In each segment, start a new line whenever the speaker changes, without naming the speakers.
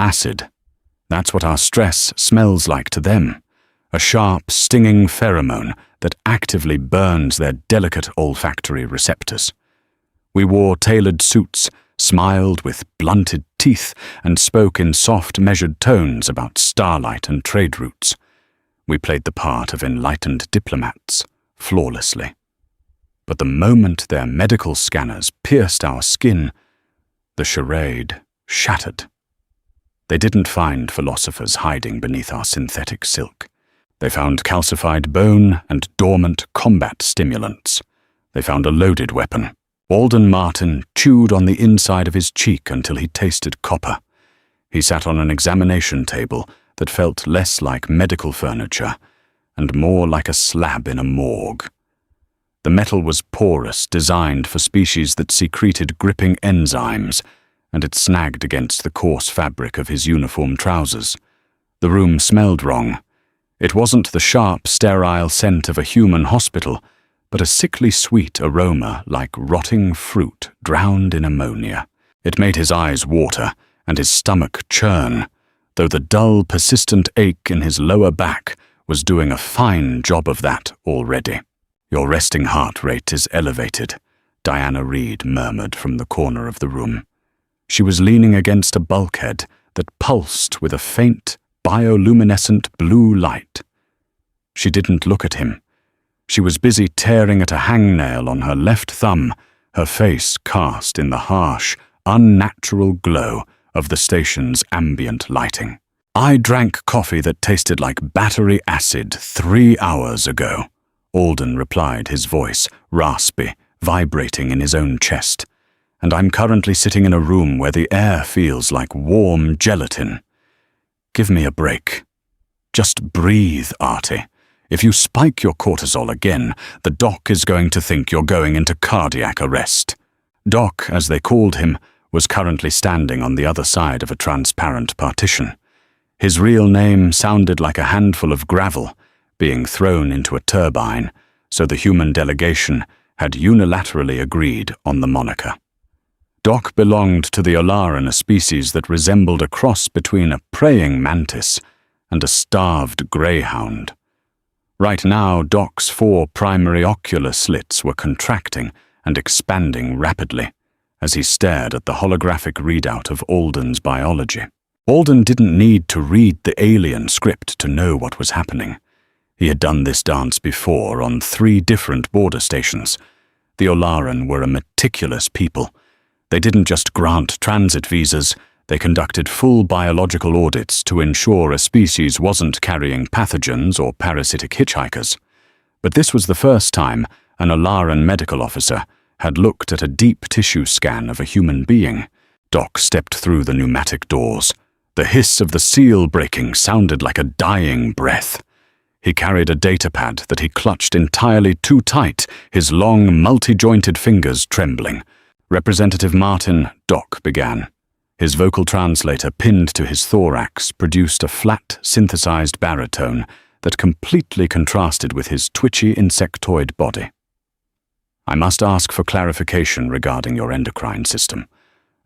acid. That's what our stress smells like to them. A sharp, stinging pheromone that actively burns their delicate olfactory receptors. We wore tailored suits, smiled with blunted teeth, and spoke in soft, measured tones about starlight and trade routes. We played the part of enlightened diplomats, flawlessly. But the moment their medical scanners pierced our skin, the charade shattered. They didn't find philosophers hiding beneath our synthetic silk. They found calcified bone and dormant combat stimulants. They found a loaded weapon. Alden Martin chewed on the inside of his cheek until he tasted copper. He sat on an examination table that felt less like medical furniture and more like a slab in a morgue. The metal was porous, designed for species that secreted gripping enzymes, and it snagged against the coarse fabric of his uniform trousers. The room smelled wrong. It wasn't the sharp, sterile scent of a human hospital, but a sickly sweet aroma like rotting fruit drowned in ammonia. It made his eyes water and his stomach churn, though the dull, persistent ache in his lower back was doing a fine job of that already. "Your resting heart rate is elevated," Diana Reed murmured from the corner of the room. She was leaning against a bulkhead that pulsed with a faint, bioluminescent blue light. She didn't look at him. She was busy tearing at a hangnail on her left thumb, her face cast in the harsh, unnatural glow of the station's ambient lighting. "I drank coffee that tasted like battery acid 3 hours ago," Alden replied, his voice raspy, vibrating in his own chest. "And I'm currently sitting in a room where the air feels like warm gelatin. Give me a break. Just breathe, Artie. If you spike your cortisol again, the doc is going to think you're going into cardiac arrest." Doc, as they called him, was currently standing on the other side of a transparent partition. His real name sounded like a handful of gravel being thrown into a turbine, so the human delegation had unilaterally agreed on the moniker. Doc belonged to the Olaran, a species that resembled a cross between a praying mantis and a starved greyhound. Right now, Doc's 4 primary ocular slits were contracting and expanding rapidly as he stared at the holographic readout of Alden's biology. Alden didn't need to read the alien script to know what was happening. He had done this dance before on 3 different border stations. The Olaran were a meticulous people. They didn't just grant transit visas, they conducted full biological audits to ensure a species wasn't carrying pathogens or parasitic hitchhikers. But this was the first time an Olaran medical officer had looked at a deep tissue scan of a human being. Doc stepped through the pneumatic doors. The hiss of the seal breaking sounded like a dying breath. He carried a datapad that he clutched entirely too tight, his long, multi-jointed fingers trembling. "Representative Martin," Doc began. His vocal translator, pinned to his thorax, produced a flat, synthesized baritone that completely contrasted with his twitchy insectoid body. "I must ask for clarification regarding your endocrine system.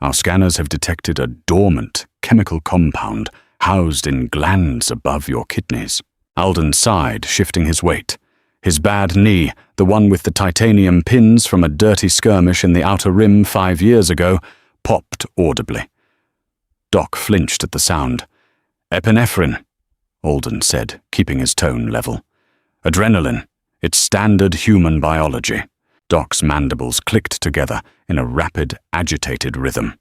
Our scanners have detected a dormant chemical compound housed in glands above your kidneys." Alden sighed, shifting his weight. His bad knee, the one with the titanium pins from a dirty skirmish in the Outer Rim 5 years ago, popped audibly. Doc flinched at the sound. "Epinephrine," Alden said, keeping his tone level. "Adrenaline. It's standard human biology." Doc's mandibles clicked together in a rapid, agitated rhythm.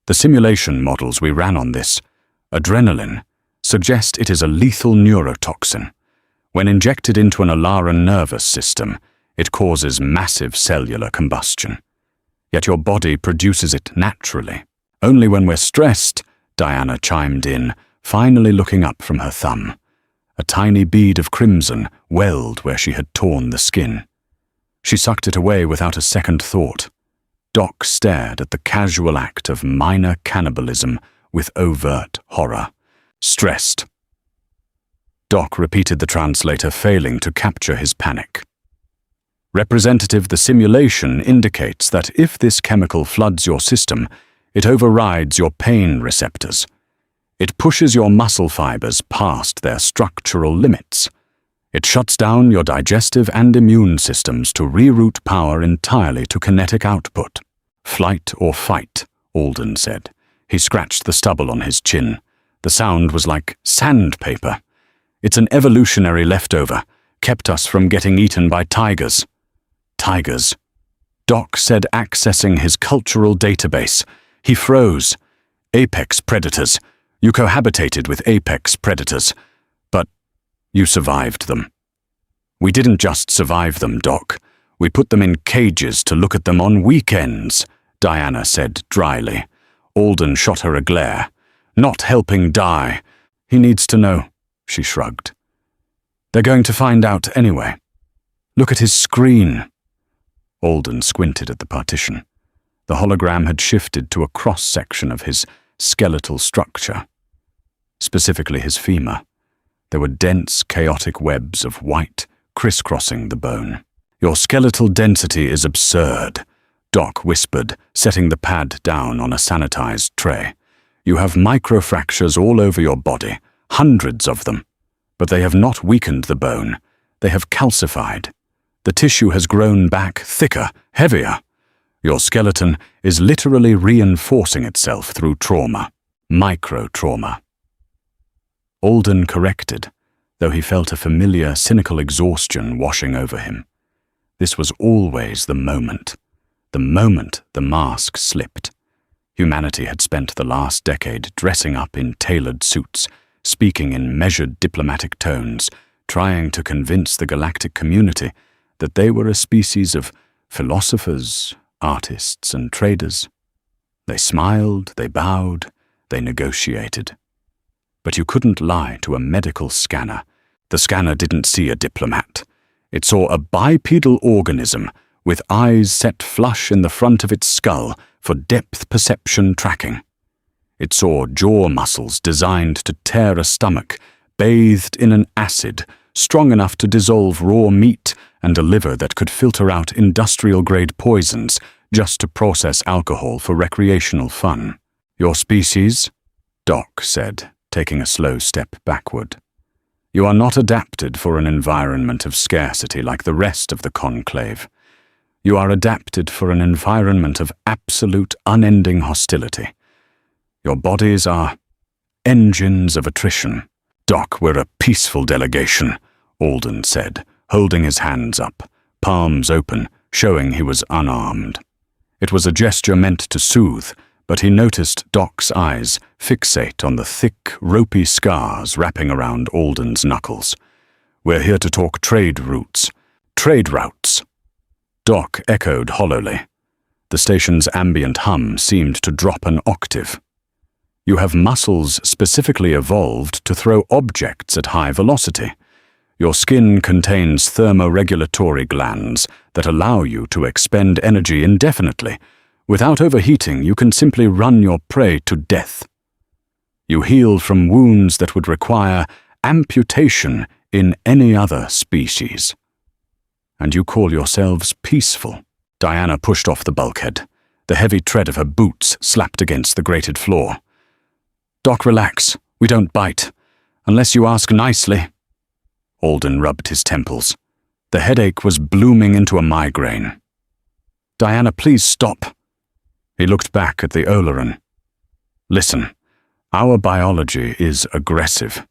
"The simulation models we ran on this, adrenaline, suggest it is a lethal neurotoxin. When injected into an Olaran nervous system, it causes massive cellular combustion. Yet your body produces it naturally. Only when we're stressed," Diana chimed in, finally looking up from her thumb. A tiny bead of crimson welled where she had torn the skin. She sucked it away without a second thought. Doc stared at the casual act of minor cannibalism with overt horror. "Stressed." Doc repeated the translator, failing to capture his panic. "Representative, the simulation indicates that if this chemical floods your system, it overrides your pain receptors. It pushes your muscle fibers past their structural limits. It shuts down your digestive and immune systems to reroute power entirely to kinetic output. Flight or fight, Alden said. He scratched the stubble on his chin. The sound was like sandpaper. It's an evolutionary leftover, kept us from getting eaten by tigers. Tigers. Doc said, accessing his cultural database. He froze. Apex predators. You cohabitated with apex predators. But you survived them. We didn't just survive them, Doc. We put them in cages to look at them on weekends, Diana said dryly. Alden shot her a glare. Not helping die. He needs to know, she shrugged. They're going to find out anyway. Look at his screen. Alden squinted at the partition. The hologram had shifted to a cross-section of his skeletal structure, specifically his femur. There were dense, chaotic webs of white crisscrossing the bone. Your skeletal density is absurd, Doc whispered, setting the pad down on a sanitized tray. You have microfractures all over your body, hundreds of them. But they have not weakened the bone. They have calcified. The tissue has grown back thicker, heavier. Your skeleton is literally reinforcing itself through trauma, micro-trauma. Alden corrected, though he felt a familiar, cynical exhaustion washing over him. This was always the moment the mask slipped. Humanity had spent the last decade dressing up in tailored suits, speaking in measured diplomatic tones, trying to convince the galactic community that they were a species of philosophers, artists, and traders. They smiled, they bowed, they negotiated. But you couldn't lie to a medical scanner. The scanner didn't see a diplomat. It saw a bipedal organism with eyes set flush in the front of its skull for depth perception tracking. It saw jaw muscles designed to tear a stomach, bathed in an acid strong enough to dissolve raw meat, and a liver that could filter out industrial-grade poisons just to process alcohol for recreational fun. Your species, Doc said, taking a slow step backward. You are not adapted for an environment of scarcity like the rest of the conclave. You are adapted for an environment of absolute, unending hostility. Your bodies are engines of attrition. Doc, we're a peaceful delegation, Alden said, holding his hands up, palms open, showing he was unarmed. It was a gesture meant to soothe, but he noticed Doc's eyes fixate on the thick, ropey scars wrapping around Alden's knuckles. We're here to talk trade routes. Trade routes. Doc echoed hollowly. The station's ambient hum seemed to drop an octave. You have muscles specifically evolved to throw objects at high velocity. Your skin contains thermoregulatory glands that allow you to expend energy indefinitely. Without overheating, you can simply run your prey to death. You heal from wounds that would require amputation in any other species. And you call yourselves peaceful. Diana pushed off the bulkhead. The heavy tread of her boots slapped against the grated floor. Doc, relax. We don't bite. Unless you ask nicely. Alden rubbed his temples. The headache was blooming into a migraine. Diana, please stop. He looked back at the Oleran. Listen, our biology is aggressive.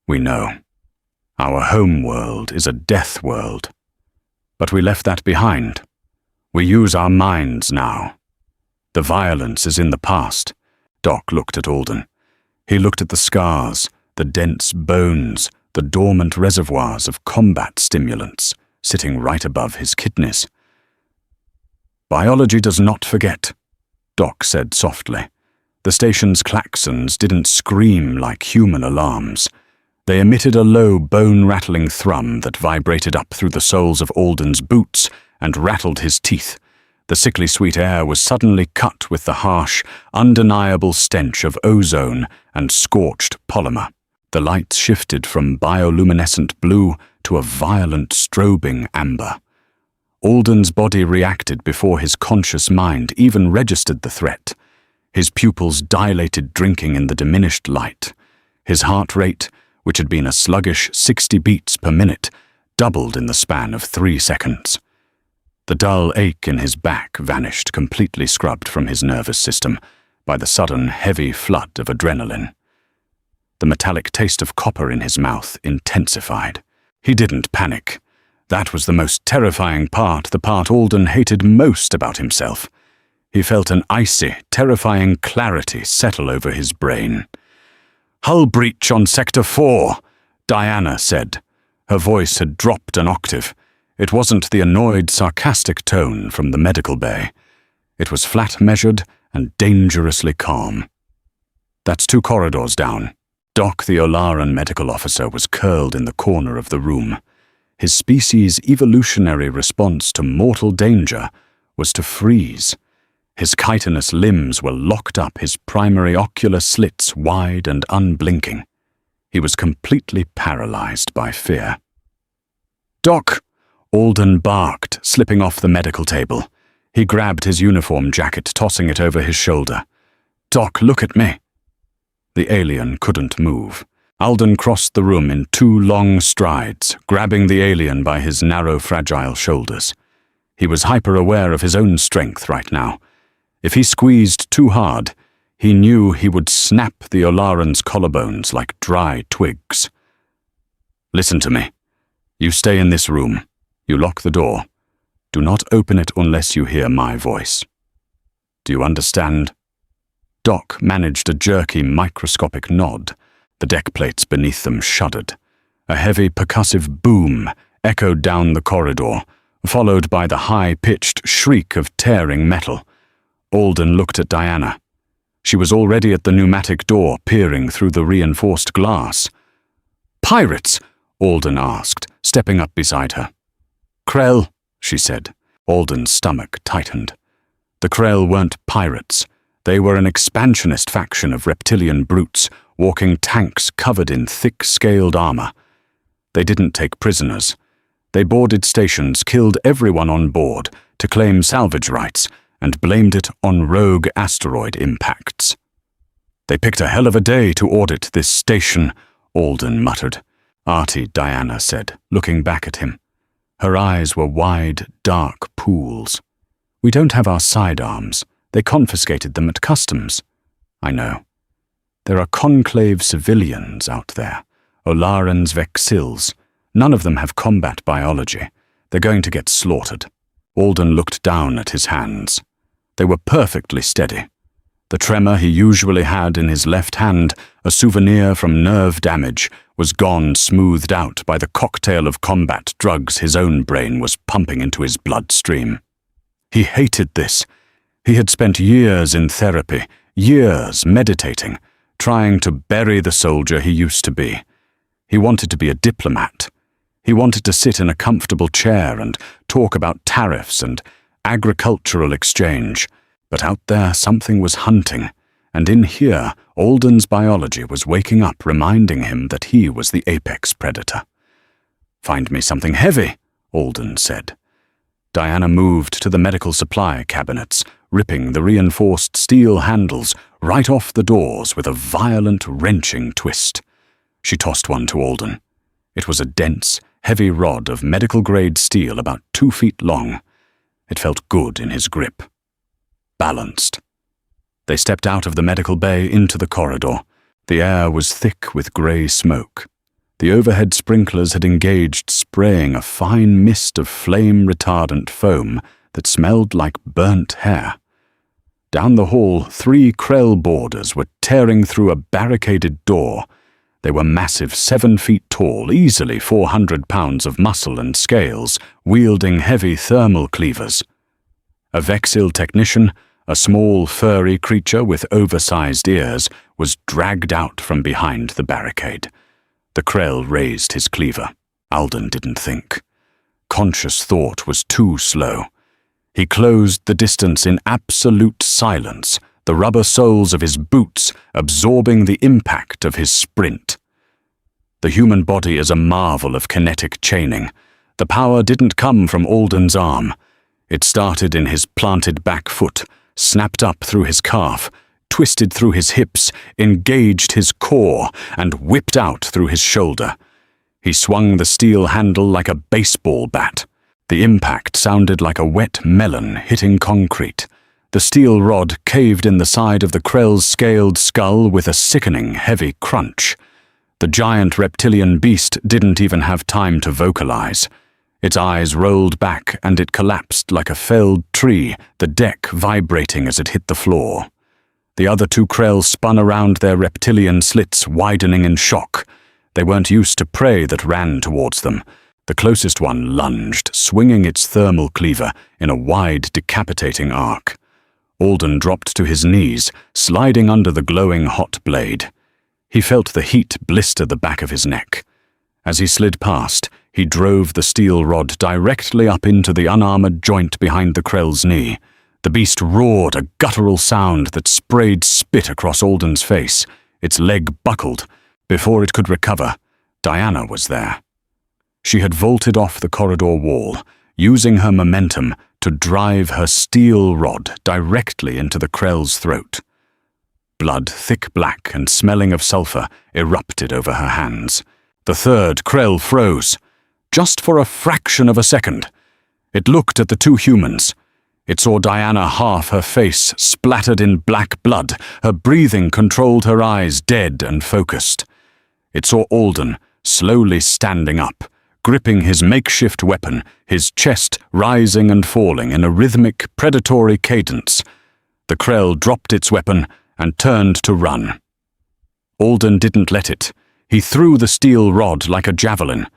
We know. Our home world is a death world. But we left that behind. We use our minds now. The violence is in the past. Doc looked at Alden. He looked at the scars, the dense bones, the dormant reservoirs of combat stimulants sitting right above his kidneys. Biology does not forget, Doc said softly. The station's klaxons didn't scream like human alarms. They emitted a low, bone-rattling thrum that vibrated up through the soles of Alden's boots and rattled his teeth. The sickly sweet air was suddenly cut with the harsh, undeniable stench of ozone and scorched polymer. The lights shifted from bioluminescent blue to a violent, strobing amber. Alden's body reacted before his conscious mind even registered the threat. his pupils dilated, drinking in the diminished light. His heart rate, which had been a sluggish 60 beats per minute, doubled in the span of 3 seconds. The dull ache in his back vanished, completely scrubbed from his nervous system by the sudden heavy flood of adrenaline. The metallic taste of copper in his mouth intensified. He didn't panic. That was the most terrifying part, the part Alden hated most about himself. He felt an icy, terrifying clarity settle over his brain. "Hull breach on Sector 4, Diana said. Her voice had dropped an octave. It wasn't the annoyed, sarcastic tone from the medical bay. It was flat-measured and dangerously calm. "That's 2 corridors down." Doc, the Olaran medical officer, was curled in the corner of the room. His species' evolutionary response to mortal danger was to freeze. His chitinous limbs were locked up, his primary ocular slits wide and unblinking. He was completely paralyzed by fear. "Doc!" Alden barked, slipping off the medical table. He grabbed his uniform jacket, tossing it over his shoulder. "Doc, look at me." The alien couldn't move. Alden crossed the room in 2 long strides, grabbing the alien by his narrow, fragile shoulders. He was hyper-aware of his own strength right now. If he squeezed too hard, he knew he would snap the Olaran's collarbones like dry twigs. "Listen to me. You stay in this room. You lock the door. Do not open it unless you hear my voice. Do you understand?" Doc managed a jerky, microscopic nod. The deck plates beneath them shuddered. A heavy, percussive boom echoed down the corridor, followed by the high-pitched shriek of tearing metal. Alden looked at Diana. She was already at the pneumatic door, peering through the reinforced glass. "Pirates?" Alden asked, stepping up beside her. "Krell," she said. Alden's stomach tightened. The Krell weren't pirates. They were an expansionist faction of reptilian brutes, walking tanks covered in thick-scaled armor. They didn't take prisoners. They boarded stations, killed everyone on board to claim salvage rights, and blamed it on rogue asteroid impacts. "They picked a hell of a day to audit this station," Alden muttered. "Artie," Diana said, looking back at him. Her eyes were wide, dark pools. "We don't have our sidearms. They confiscated them at customs." "I know. There are conclave civilians out there, Olarans Vexils. None of them have combat biology. They're going to get slaughtered." Alden looked down at his hands. They were perfectly steady. The tremor he usually had in his left hand, a souvenir from nerve damage, was gone, smoothed out by the cocktail of combat drugs his own brain was pumping into his bloodstream. He hated this. He had spent years in therapy, years meditating, trying to bury the soldier he used to be. He wanted to be a diplomat. He wanted to sit in a comfortable chair and talk about tariffs and agricultural exchange. But out there something was hunting, and in here Alden's biology was waking up, reminding him that he was the apex predator. "Find me something heavy," Alden said. Diana moved to the medical supply cabinets, ripping the reinforced steel handles right off the doors with a violent, wrenching twist. She tossed one to Alden. It was a dense, heavy rod of medical-grade steel about 2 feet long. It felt good in his grip. Balanced. They stepped out of the medical bay into the corridor. The air was thick with grey smoke. The overhead sprinklers had engaged, spraying a fine mist of flame-retardant foam that smelled like burnt hair. Down the hall, 3 Krell boarders were tearing through a barricaded door. They were massive, 7 feet tall, easily 400 pounds of muscle and scales, wielding heavy thermal cleavers. A Vexil technician, a small, furry creature with oversized ears, was dragged out from behind the barricade. The Krell raised his cleaver. Alden didn't think. Conscious thought was too slow. He closed the distance in absolute silence, the rubber soles of his boots absorbing the impact of his sprint. The human body is a marvel of kinetic chaining. The power didn't come from Alden's arm. It started in his planted back foot, snapped up through his calf, twisted through his hips, engaged his core, and whipped out through his shoulder. He swung the steel handle like a baseball bat. The impact sounded like a wet melon hitting concrete. The steel rod caved in the side of the Krell's scaled skull with a sickening, heavy crunch. The giant reptilian beast didn't even have time to vocalize. Its eyes rolled back and it collapsed like a felled tree, the deck vibrating as it hit the floor. The other two Krell spun around their reptilian slits, widening in shock. They weren't used to prey that ran towards them. The closest one lunged, swinging its thermal cleaver in a wide, decapitating arc. Alden dropped to his knees, sliding under the glowing hot blade. He felt the heat blister the back of his neck. As he slid past, he drove the steel rod directly up into the unarmored joint behind the Krell's knee. The beast roared a guttural sound that sprayed spit across Alden's face. Its leg buckled. Before it could recover, Diana was there. She had vaulted off the corridor wall, using her momentum to drive her steel rod directly into the Krell's throat. Blood, thick black and smelling of sulfur, erupted over her hands. The third Krell froze, just for a fraction of a second. It looked at the two humans. It saw Diana, half her face splattered in black blood. Her breathing controlled her eyes, dead and focused. It saw Alden, slowly standing up, gripping his makeshift weapon, his chest rising and falling in a rhythmic, predatory cadence. The Krell dropped its weapon and turned to run. Alden didn't let it. He threw the steel rod like a javelin.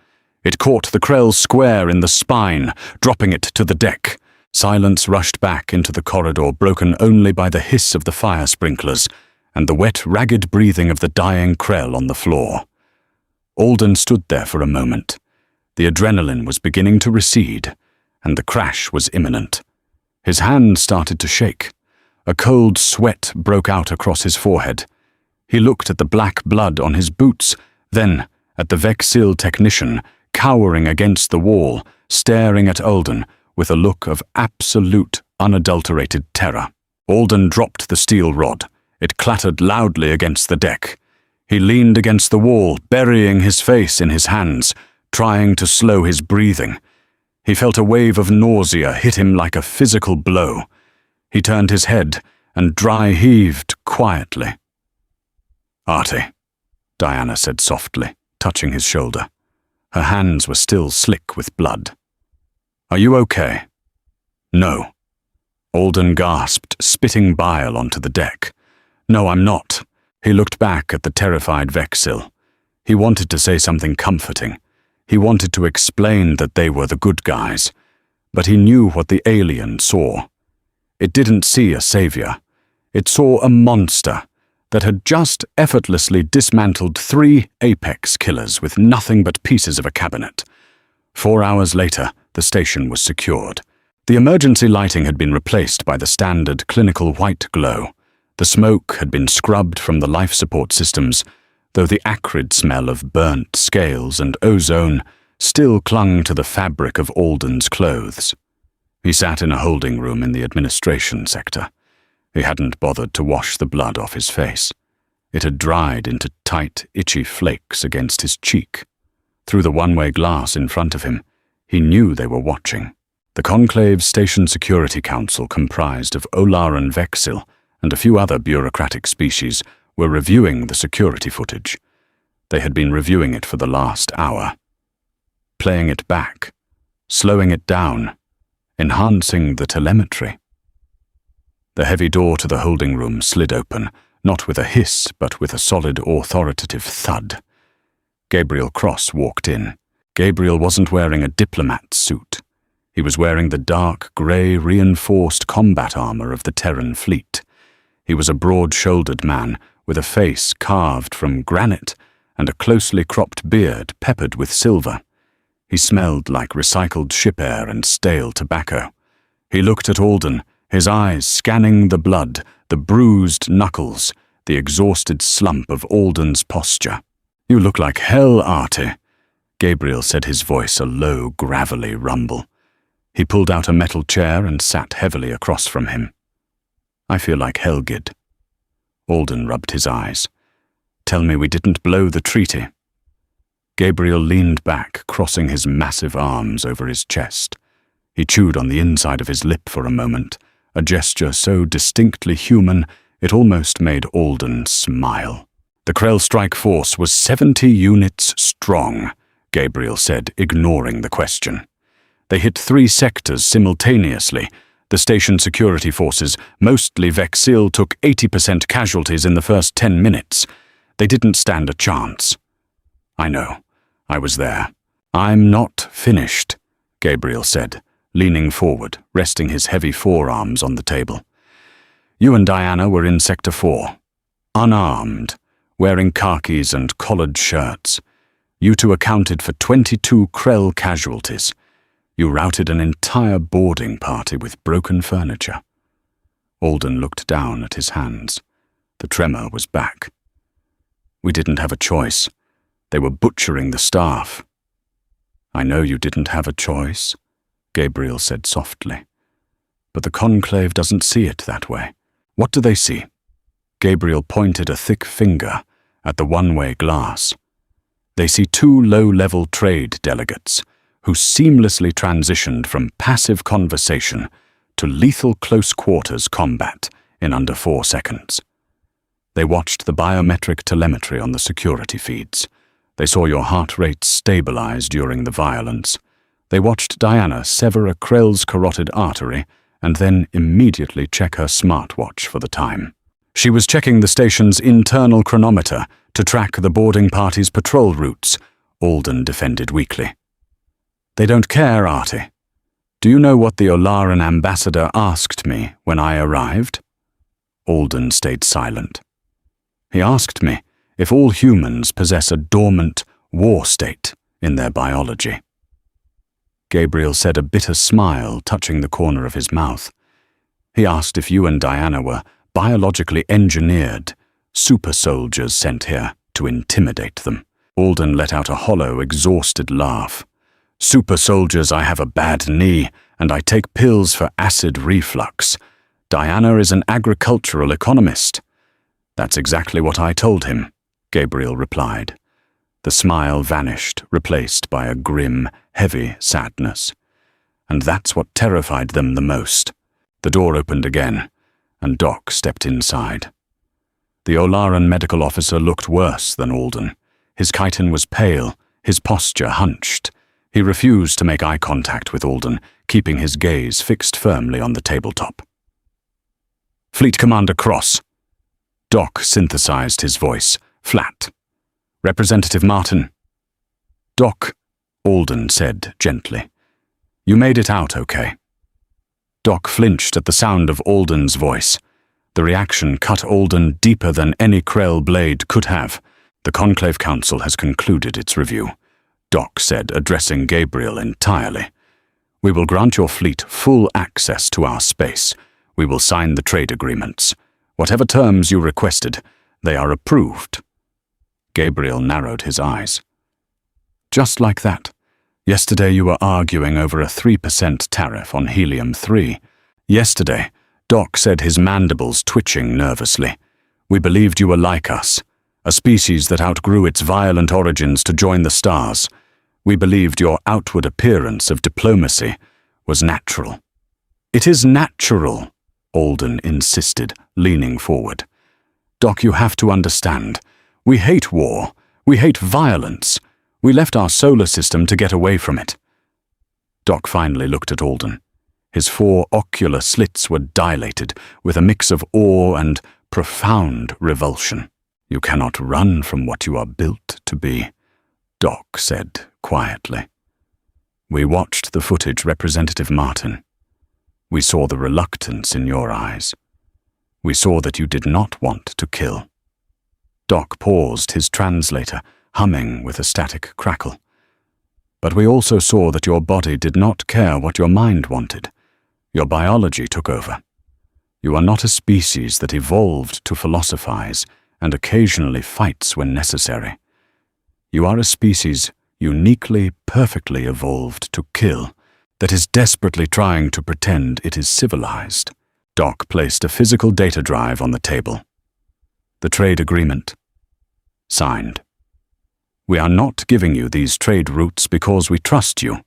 It caught the Krell square in the spine, dropping it to the deck. Silence rushed back into the corridor, broken only by the hiss of the fire sprinklers and the wet, ragged breathing of the dying Krell on the floor. Alden stood there for a moment. The adrenaline was beginning to recede, and the crash was imminent. His hand started to shake. A cold sweat broke out across his forehead. He looked at the black blood on his boots, then at the Vexil technician, cowering against the wall, staring at Alden with a look of absolute, unadulterated terror. Alden dropped the steel rod. It clattered loudly against the deck. He leaned against the wall, burying his face in his hands, trying to slow his breathing. He felt a wave of nausea hit him like a physical blow. He turned his head and dry heaved quietly. "Artie," Diana said softly, touching his shoulder. Her hands were still slick with blood. "Are you okay?" "No." Alden gasped, spitting bile onto the deck. "No, I'm not." He looked back at the terrified Vexil. He wanted to say something comforting. He wanted to explain that they were the good guys. But he knew what the alien saw. It didn't see a savior. It saw a monster that had just effortlessly dismantled 3 apex killers with nothing but pieces of a cabinet. 4 hours later, the station was secured. The emergency lighting had been replaced by the standard clinical white glow. The smoke had been scrubbed from the life support systems, though the acrid smell of burnt scales and ozone still clung to the fabric of Alden's clothes. He sat in a holding room in the administration sector. He hadn't bothered to wash the blood off his face. It had dried into tight, itchy flakes against his cheek. Through the one-way glass in front of him, he knew they were watching. The Conclave's Station Security Council, comprised of Olaran Vexil and a few other bureaucratic species, were reviewing the security footage. They had been reviewing it for the last hour. Playing it back, slowing it down, enhancing the telemetry. The heavy door to the holding room slid open, not with a hiss, but with a solid, authoritative thud. Gabriel Cross walked in. Gabriel wasn't wearing a diplomat suit. He was wearing the dark, grey, reinforced combat armor of the Terran fleet. He was a broad-shouldered man with a face carved from granite and a closely cropped beard peppered with silver. He smelled like recycled ship air and stale tobacco. He looked at Alden, his eyes scanning the blood, the bruised knuckles, the exhausted slump of Alden's posture. "You look like hell, Artie," Gabriel said, his voice a low, gravelly rumble. He pulled out a metal chair and sat heavily across from him. "I feel like Helgid." Alden rubbed his eyes. Tell me we didn't blow the treaty. Gabriel leaned back, crossing his massive arms over his chest. He chewed on the inside of his lip for a moment, a gesture so distinctly human it almost made Alden smile. The Krell strike force was 70 units strong, Gabriel said, ignoring the question. They hit 3 sectors simultaneously. The station security forces, mostly Vexil, took 80% casualties in the first 10 minutes. They didn't stand a chance. I know. I was there. I'm not finished, Gabriel said, leaning forward, resting his heavy forearms on the table. You and Diana were in Sector 4, unarmed, wearing khakis and collared shirts. You two accounted for 22 Krell casualties. You routed an entire boarding party with broken furniture. Alden looked down at his hands. The tremor was back. We didn't have a choice. They were butchering the staff. I know you didn't have a choice, Gabriel said softly. But the Conclave doesn't see it that way. What do they see? Gabriel pointed a thick finger at the one-way glass. They see 2 low-level trade delegates who seamlessly transitioned from passive conversation to lethal close-quarters combat in under 4 seconds. They watched the biometric telemetry on the security feeds. They saw your heart rate stabilize during the violence. They watched Diana sever a Krell's carotid artery and then immediately check her smartwatch for the time. She was checking the station's internal chronometer to track the boarding party's patrol routes, Alden defended weakly. They don't care, Artie. Do you know what the Olaran ambassador asked me when I arrived? Alden stayed silent. He asked me if all humans possess a dormant war state in their biology. Gabriel said, a bitter smile touching the corner of his mouth. He asked if you and Diana were biologically engineered, super soldiers sent here to intimidate them. Alden let out a hollow, exhausted laugh. Super soldiers, I have a bad knee, and I take pills for acid reflux. Diana is an agricultural economist. That's exactly what I told him, Gabriel replied. The smile vanished, replaced by a grim, heavy sadness. And that's what terrified them the most. The door opened again, and Doc stepped inside. The Olaran medical officer looked worse than Alden. His chitin was pale, his posture hunched. He refused to make eye contact with Alden, keeping his gaze fixed firmly on the tabletop. Fleet Commander Cross. Doc synthesized his voice, flat. Representative Martin. Doc, Alden said gently. You made it out okay. Doc flinched at the sound of Alden's voice. The reaction cut Alden deeper than any Krell blade could have. The Conclave Council has concluded its review, Doc said, addressing Gabriel entirely. We will grant your fleet full access to our space. We will sign the trade agreements. Whatever terms you requested, they are approved. Gabriel narrowed his eyes. Just like that. Yesterday you were arguing over a 3% tariff on helium-3. Yesterday, Doc said, his mandibles twitching nervously. We believed you were like us, a species that outgrew its violent origins to join the stars. We believed your outward appearance of diplomacy was natural. It is natural, Alden insisted, leaning forward. Doc, you have to understand. We hate war. We hate violence. We left our solar system to get away from it. Doc finally looked at Alden. His 4 ocular slits were dilated with a mix of awe and profound revulsion. You cannot run from what you are built to be, Doc said quietly. We watched the footage, Representative Martin. We saw the reluctance in your eyes. We saw that you did not want to kill. Doc paused, his translator humming with a static crackle. But we also saw that your body did not care what your mind wanted. Your biology took over. You are not a species that evolved to philosophize and occasionally fights when necessary. You are a species uniquely, perfectly evolved to kill, that is desperately trying to pretend it is civilized. Doc placed a physical data drive on the table. The trade agreement. Signed. We are not giving you these trade routes because we trust you,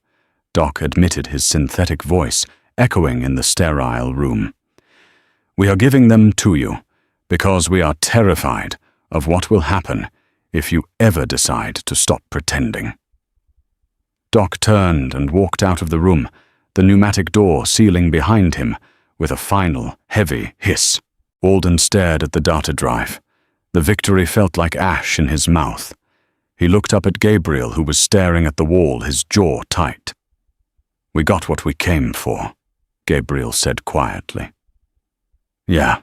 Doc admitted, his synthetic voice echoing in the sterile room. We are giving them to you because we are terrified of what will happen if you ever decide to stop pretending. Doc turned and walked out of the room, the pneumatic door sealing behind him with a final, heavy hiss. Alden stared at the data drive. The victory felt like ash in his mouth. He looked up at Gabriel, who was staring at the wall, his jaw tight. We got what we came for, Gabriel said quietly. Yeah,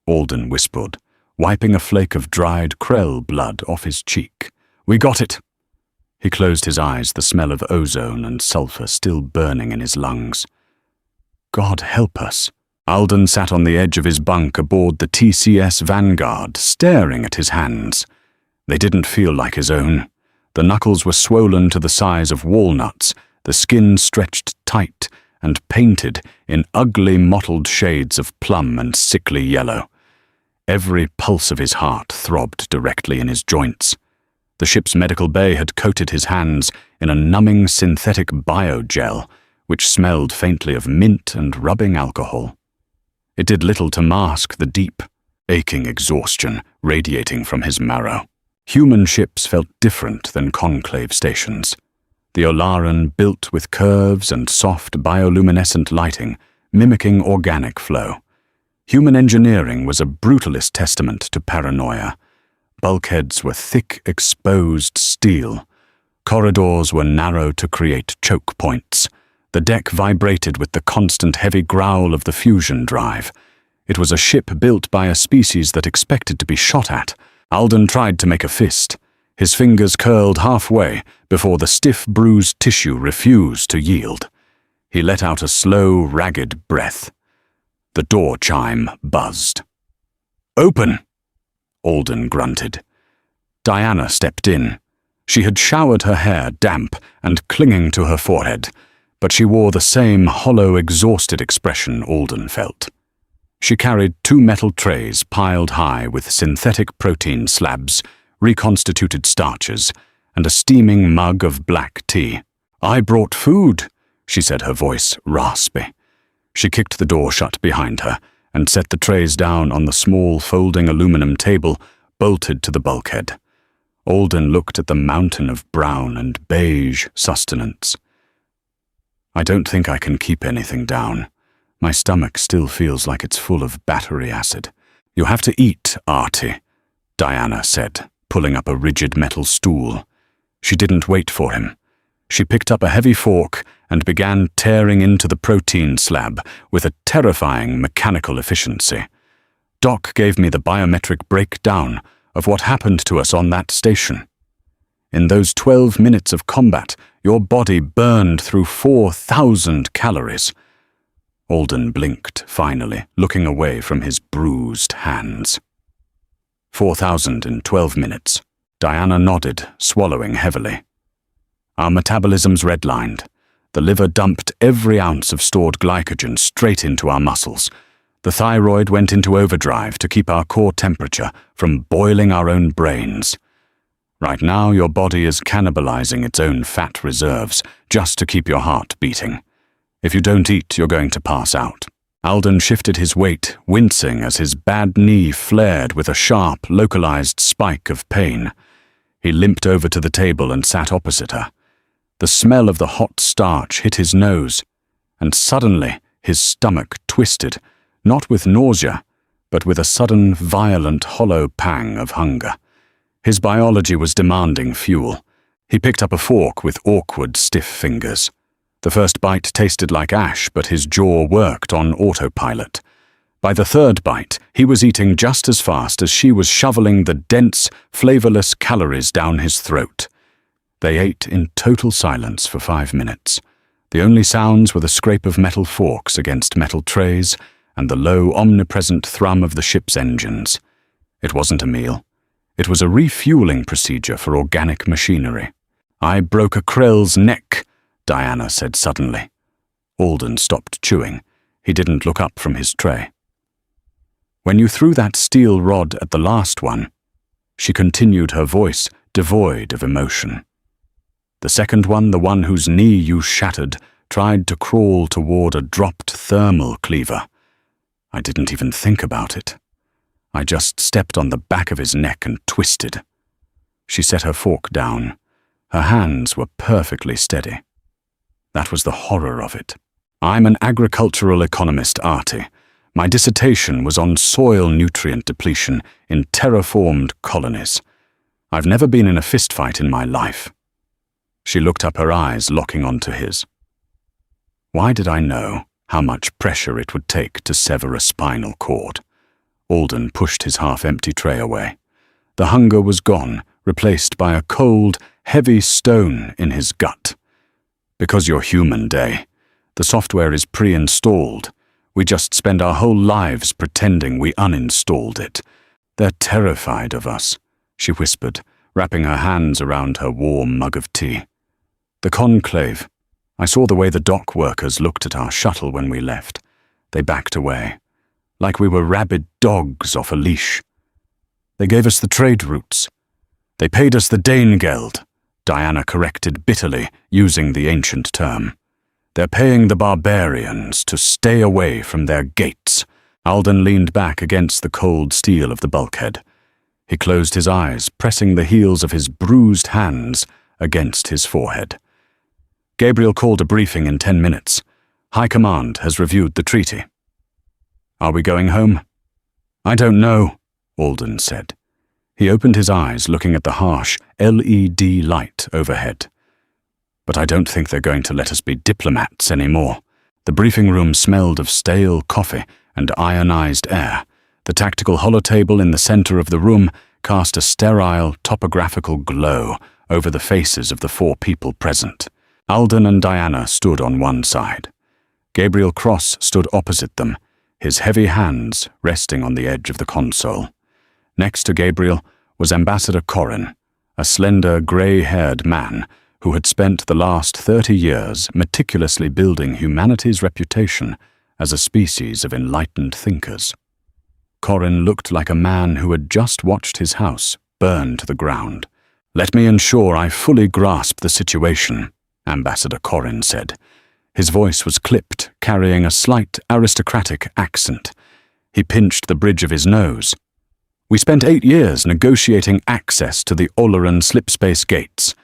Alden whispered, wiping a flake of dried Krell blood off his cheek. We got it. He closed his eyes, the smell of ozone and sulfur still burning in his lungs. God help us. Alden sat on the edge of his bunk aboard the TCS Vanguard, staring at his hands. They didn't feel like his own. The knuckles were swollen to the size of walnuts, the skin stretched tight and painted in ugly mottled shades of plum and sickly yellow. Every pulse of his heart throbbed directly in his joints. The ship's medical bay had coated his hands in a numbing synthetic biogel, which smelled faintly of mint and rubbing alcohol. It did little to mask the deep, aching exhaustion radiating from his marrow. Human ships felt different than conclave stations. The Olaran built with curves and soft bioluminescent lighting, mimicking organic flow. Human engineering was a brutalist testament to paranoia. Bulkheads were thick, exposed steel. Corridors were narrow to create choke points. The deck vibrated with the constant heavy growl of the fusion drive. It was a ship built by a species that expected to be shot at. Alden tried to make a fist. His fingers curled halfway before the stiff, bruised tissue refused to yield. He let out a slow, ragged breath. The door chime buzzed. "Open!" Alden grunted. Diana stepped in. She had showered her hair damp and clinging to her forehead, but she wore the same hollow, exhausted expression Alden felt. She carried 2 metal trays piled high with synthetic protein slabs, reconstituted starches, and a steaming mug of black tea. "I brought food," she said, her voice raspy. She kicked the door shut behind her and set the trays down on the small folding aluminum table bolted to the bulkhead. Alden looked at the mountain of brown and beige sustenance. "I don't think I can keep anything down. My stomach still feels like it's full of battery acid." "You have to eat, Artie," Diana said, pulling up a rigid metal stool. She didn't wait for him. She picked up a heavy fork and began tearing into the protein slab with a terrifying mechanical efficiency. Doc gave me the biometric breakdown of what happened to us on that station. In those 12 minutes of combat, your body burned through 4,000 calories. Alden blinked, finally, looking away from his bruised hands. 4,000 in 12 minutes. Diana nodded, swallowing heavily. Our metabolisms redlined. The liver dumped every ounce of stored glycogen straight into our muscles. The thyroid went into overdrive to keep our core temperature from boiling our own brains. Right now, your body is cannibalizing its own fat reserves just to keep your heart beating. If you don't eat, you're going to pass out. Alden shifted his weight, wincing as his bad knee flared with a sharp, localized spike of pain. He limped over to the table and sat opposite her. The smell of the hot starch hit his nose, and suddenly his stomach twisted, not with nausea, but with a sudden, violent, hollow pang of hunger. His biology was demanding fuel. He picked up a fork with awkward, stiff fingers. The first bite tasted like ash, but his jaw worked on autopilot. By the third bite, he was eating just as fast as she was shoveling the dense, flavorless calories down his throat. They ate in total silence for 5 minutes. The only sounds were the scrape of metal forks against metal trays and the low, omnipresent thrum of the ship's engines. It wasn't a meal. It was a refueling procedure for organic machinery. "I broke a Krell's neck," Diana said suddenly. Alden stopped chewing. He didn't look up from his tray. When you threw that steel rod at the last one, she continued, her voice devoid of emotion. The second one, the one whose knee you shattered, tried to crawl toward a dropped thermal cleaver. I didn't even think about it. I just stepped on the back of his neck and twisted. She set her fork down. Her hands were perfectly steady. That was the horror of it. I'm an agricultural economist, Artie. My dissertation was on soil nutrient depletion in terraformed colonies. I've never been in a fistfight in my life. She looked up, her eyes locking onto his. Why did I know how much pressure it would take to sever a spinal cord? Alden pushed his half-empty tray away. The hunger was gone, replaced by a cold, heavy stone in his gut. Because you're human, Day. The software is pre-installed. We just spend our whole lives pretending we uninstalled it. They're terrified of us, she whispered, wrapping her hands around her warm mug of tea. The conclave. I saw the way the dock workers looked at our shuttle when we left. They backed away, like we were rabid dogs off a leash. They gave us the trade routes. They paid us the Danegeld, Diana corrected bitterly, using the ancient term. They're paying the barbarians to stay away from their gates. Alden leaned back against the cold steel of the bulkhead. He closed his eyes, pressing the heels of his bruised hands against his forehead. Gabriel called a briefing in 10 minutes. High Command has reviewed the treaty. Are we going home? I don't know, Alden said. He opened his eyes, looking at the harsh LED light overhead. But I don't think they're going to let us be diplomats anymore. The briefing room smelled of stale coffee and ionized air. The tactical holotable in the center of the room cast a sterile, topographical glow over the faces of the 4 people present. Alden and Diana stood on one side. Gabriel Cross stood opposite them, his heavy hands resting on the edge of the console. Next to Gabriel was Ambassador Corrin, a slender, grey-haired man who had spent the last 30 years meticulously building humanity's reputation as a species of enlightened thinkers. Corrin looked like a man who had just watched his house burn to the ground. Let me ensure I fully grasp the situation, Ambassador Corrin said. His voice was clipped, carrying a slight aristocratic accent. He pinched the bridge of his nose. We spent 8 years negotiating access to the Oleron slipspace gates.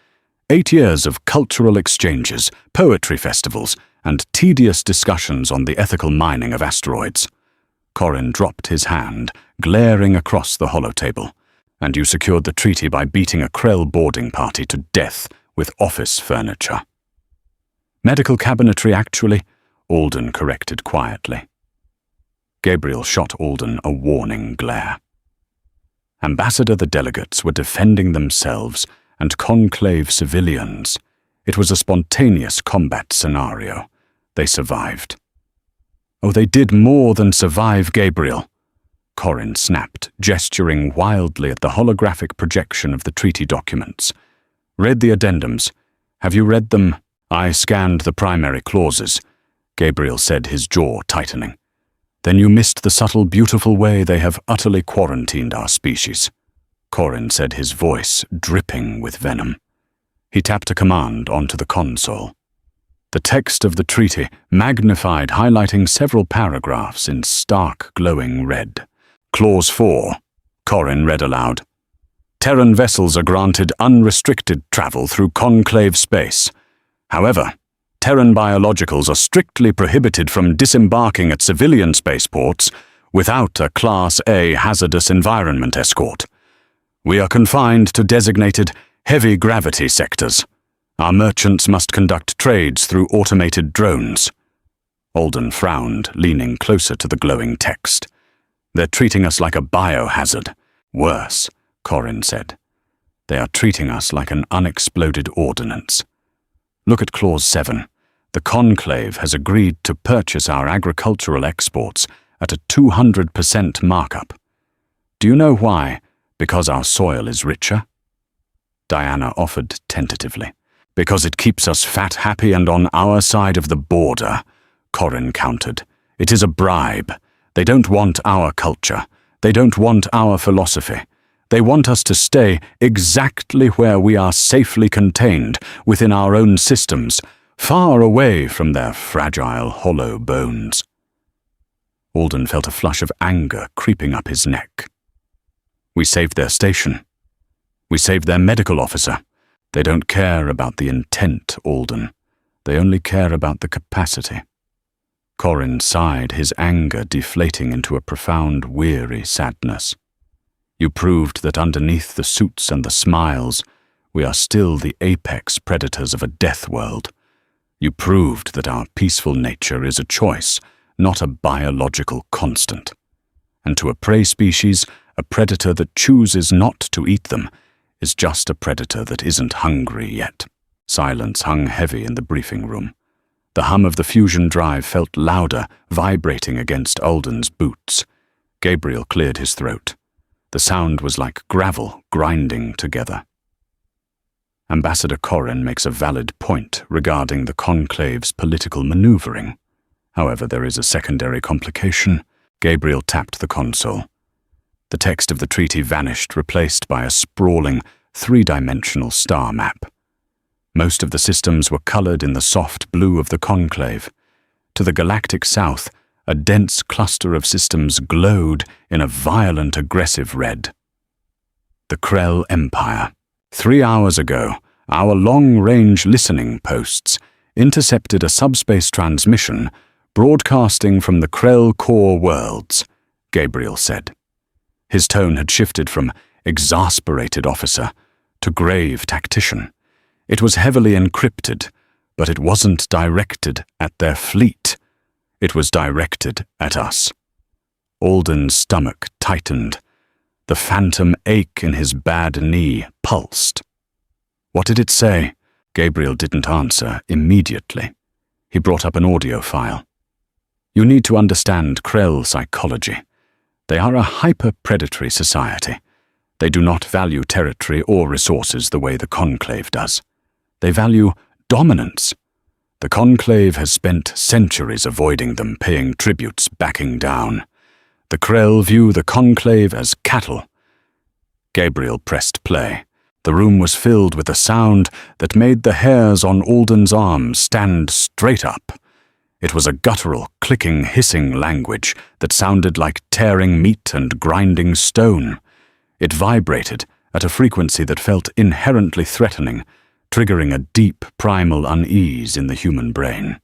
8 years of cultural exchanges, poetry festivals, and tedious discussions on the ethical mining of asteroids. Corrin dropped his hand, glaring across the holotable. And you secured the treaty by beating a Krell boarding party to death with office furniture. Medical cabinetry, actually, Alden corrected quietly. Gabriel shot Alden a warning glare. Ambassador, the delegates were defending themselves and conclave civilians. It was a spontaneous combat scenario. They survived. Oh, they did more than survive, Gabriel, Corrin snapped, gesturing wildly at the holographic projection of the treaty documents. Read the addendums. Have you read them? I scanned the primary clauses, Gabriel said, his jaw tightening. Then you missed the subtle, beautiful way they have utterly quarantined our species, Corrin said, his voice dripping with venom. He tapped a command onto the console. The text of the treaty magnified, highlighting several paragraphs in stark, glowing red. Clause 4, Corrin read aloud. Terran vessels are granted unrestricted travel through conclave space. However, Terran biologicals are strictly prohibited from disembarking at civilian spaceports without a Class A hazardous environment escort. We are confined to designated heavy gravity sectors. Our merchants must conduct trades through automated drones. Alden frowned, leaning closer to the glowing text. They're treating us like a biohazard. Worse, Corrin said. They are treating us like an unexploded ordnance. Look at Clause 7. The Conclave has agreed to purchase our agricultural exports at a 200% markup. Do you know why? Because our soil is richer? Diana offered tentatively. Because it keeps us fat, happy, and on our side of the border, Corrin countered. It is a bribe. They don't want our culture. They don't want our philosophy. They want us to stay exactly where we are safely contained within our own systems, far away from their fragile, hollow bones. Alden felt a flush of anger creeping up his neck. We saved their station. We saved their medical officer. They don't care about the intent, Alden. They only care about the capacity. Corrin sighed, his anger deflating into a profound, weary sadness. You proved that underneath the suits and the smiles, we are still the apex predators of a death world. You proved that our peaceful nature is a choice, not a biological constant. And to a prey species, a predator that chooses not to eat them is just a predator that isn't hungry yet. Silence hung heavy in the briefing room. The hum of the fusion drive felt louder, vibrating against Alden's boots. Gabriel cleared his throat. The sound was like gravel grinding together. Ambassador Corrin makes a valid point regarding the Conclave's political maneuvering. However, there is a secondary complication. Gabriel tapped the console. The text of the treaty vanished, replaced by a sprawling, three-dimensional star map. Most of the systems were colored in the soft blue of the Conclave. To the galactic south, a dense cluster of systems glowed in a violent, aggressive red. The Krell Empire. 3 hours ago, our long-range listening posts intercepted a subspace transmission broadcasting from the Krell core worlds, Gabriel said. His tone had shifted from exasperated officer to grave tactician. It was heavily encrypted, but it wasn't directed at their fleet. It was directed at us. Alden's stomach tightened. The phantom ache in his bad knee pulsed. What did it say? Gabriel didn't answer immediately. He brought up an audio file. You need to understand Krell psychology. They are a hyper-predatory society. They do not value territory or resources the way the Conclave does. They value dominance. The Conclave has spent centuries avoiding them, paying tributes, backing down. The Krell view the Conclave as cattle. Gabriel pressed play. The room was filled with a sound that made the hairs on Alden's arms stand straight up. It was a guttural, clicking, hissing language that sounded like tearing meat and grinding stone. It vibrated at a frequency that felt inherently threatening, triggering a deep, primal unease in the human brain.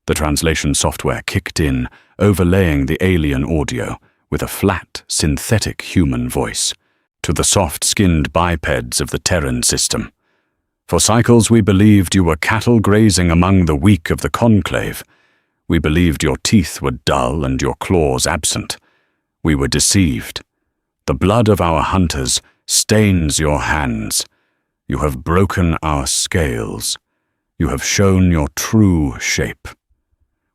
The translation software kicked in, overlaying the alien audio with a flat, synthetic human voice, to the soft-skinned bipeds of the Terran system. For cycles we believed you were cattle grazing among the weak of the Conclave. We believed your teeth were dull and your claws absent. We were deceived. The blood of our hunters stains your hands. You have broken our scales. You have shown your true shape.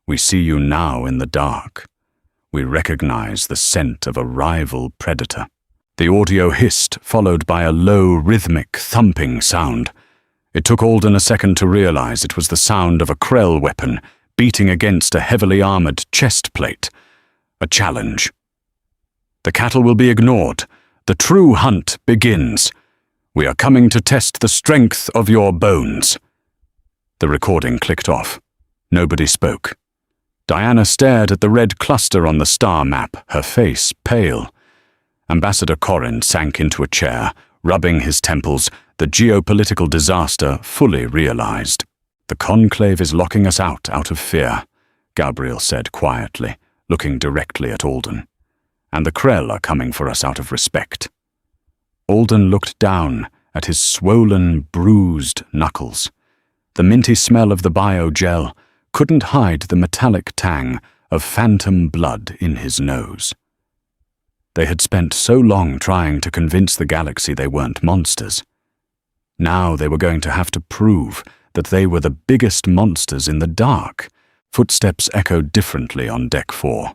We see you now in the dark. We recognize the scent of a rival predator. The audio hissed, followed by a low, rhythmic, thumping sound. It took Alden a second to realize it was the sound of a Krell weapon beating against a heavily armored chest plate. A challenge. The cattle will be ignored. The true hunt begins. We are coming to test the strength of your bones. The recording clicked off. Nobody spoke. Diana stared at the red cluster on the star map, her face pale. Ambassador Corrin sank into a chair, rubbing his temples, the geopolitical disaster fully realized. The Conclave is locking us out of fear, Gabriel said quietly, looking directly at Alden. And the Krell are coming for us out of respect. Alden looked down at his swollen, bruised knuckles. The minty smell of the biogel couldn't hide the metallic tang of phantom blood in his nose. They had spent so long trying to convince the galaxy they weren't monsters. Now they were going to have to prove that they were the biggest monsters in the dark. Footsteps echoed differently on Deck 4.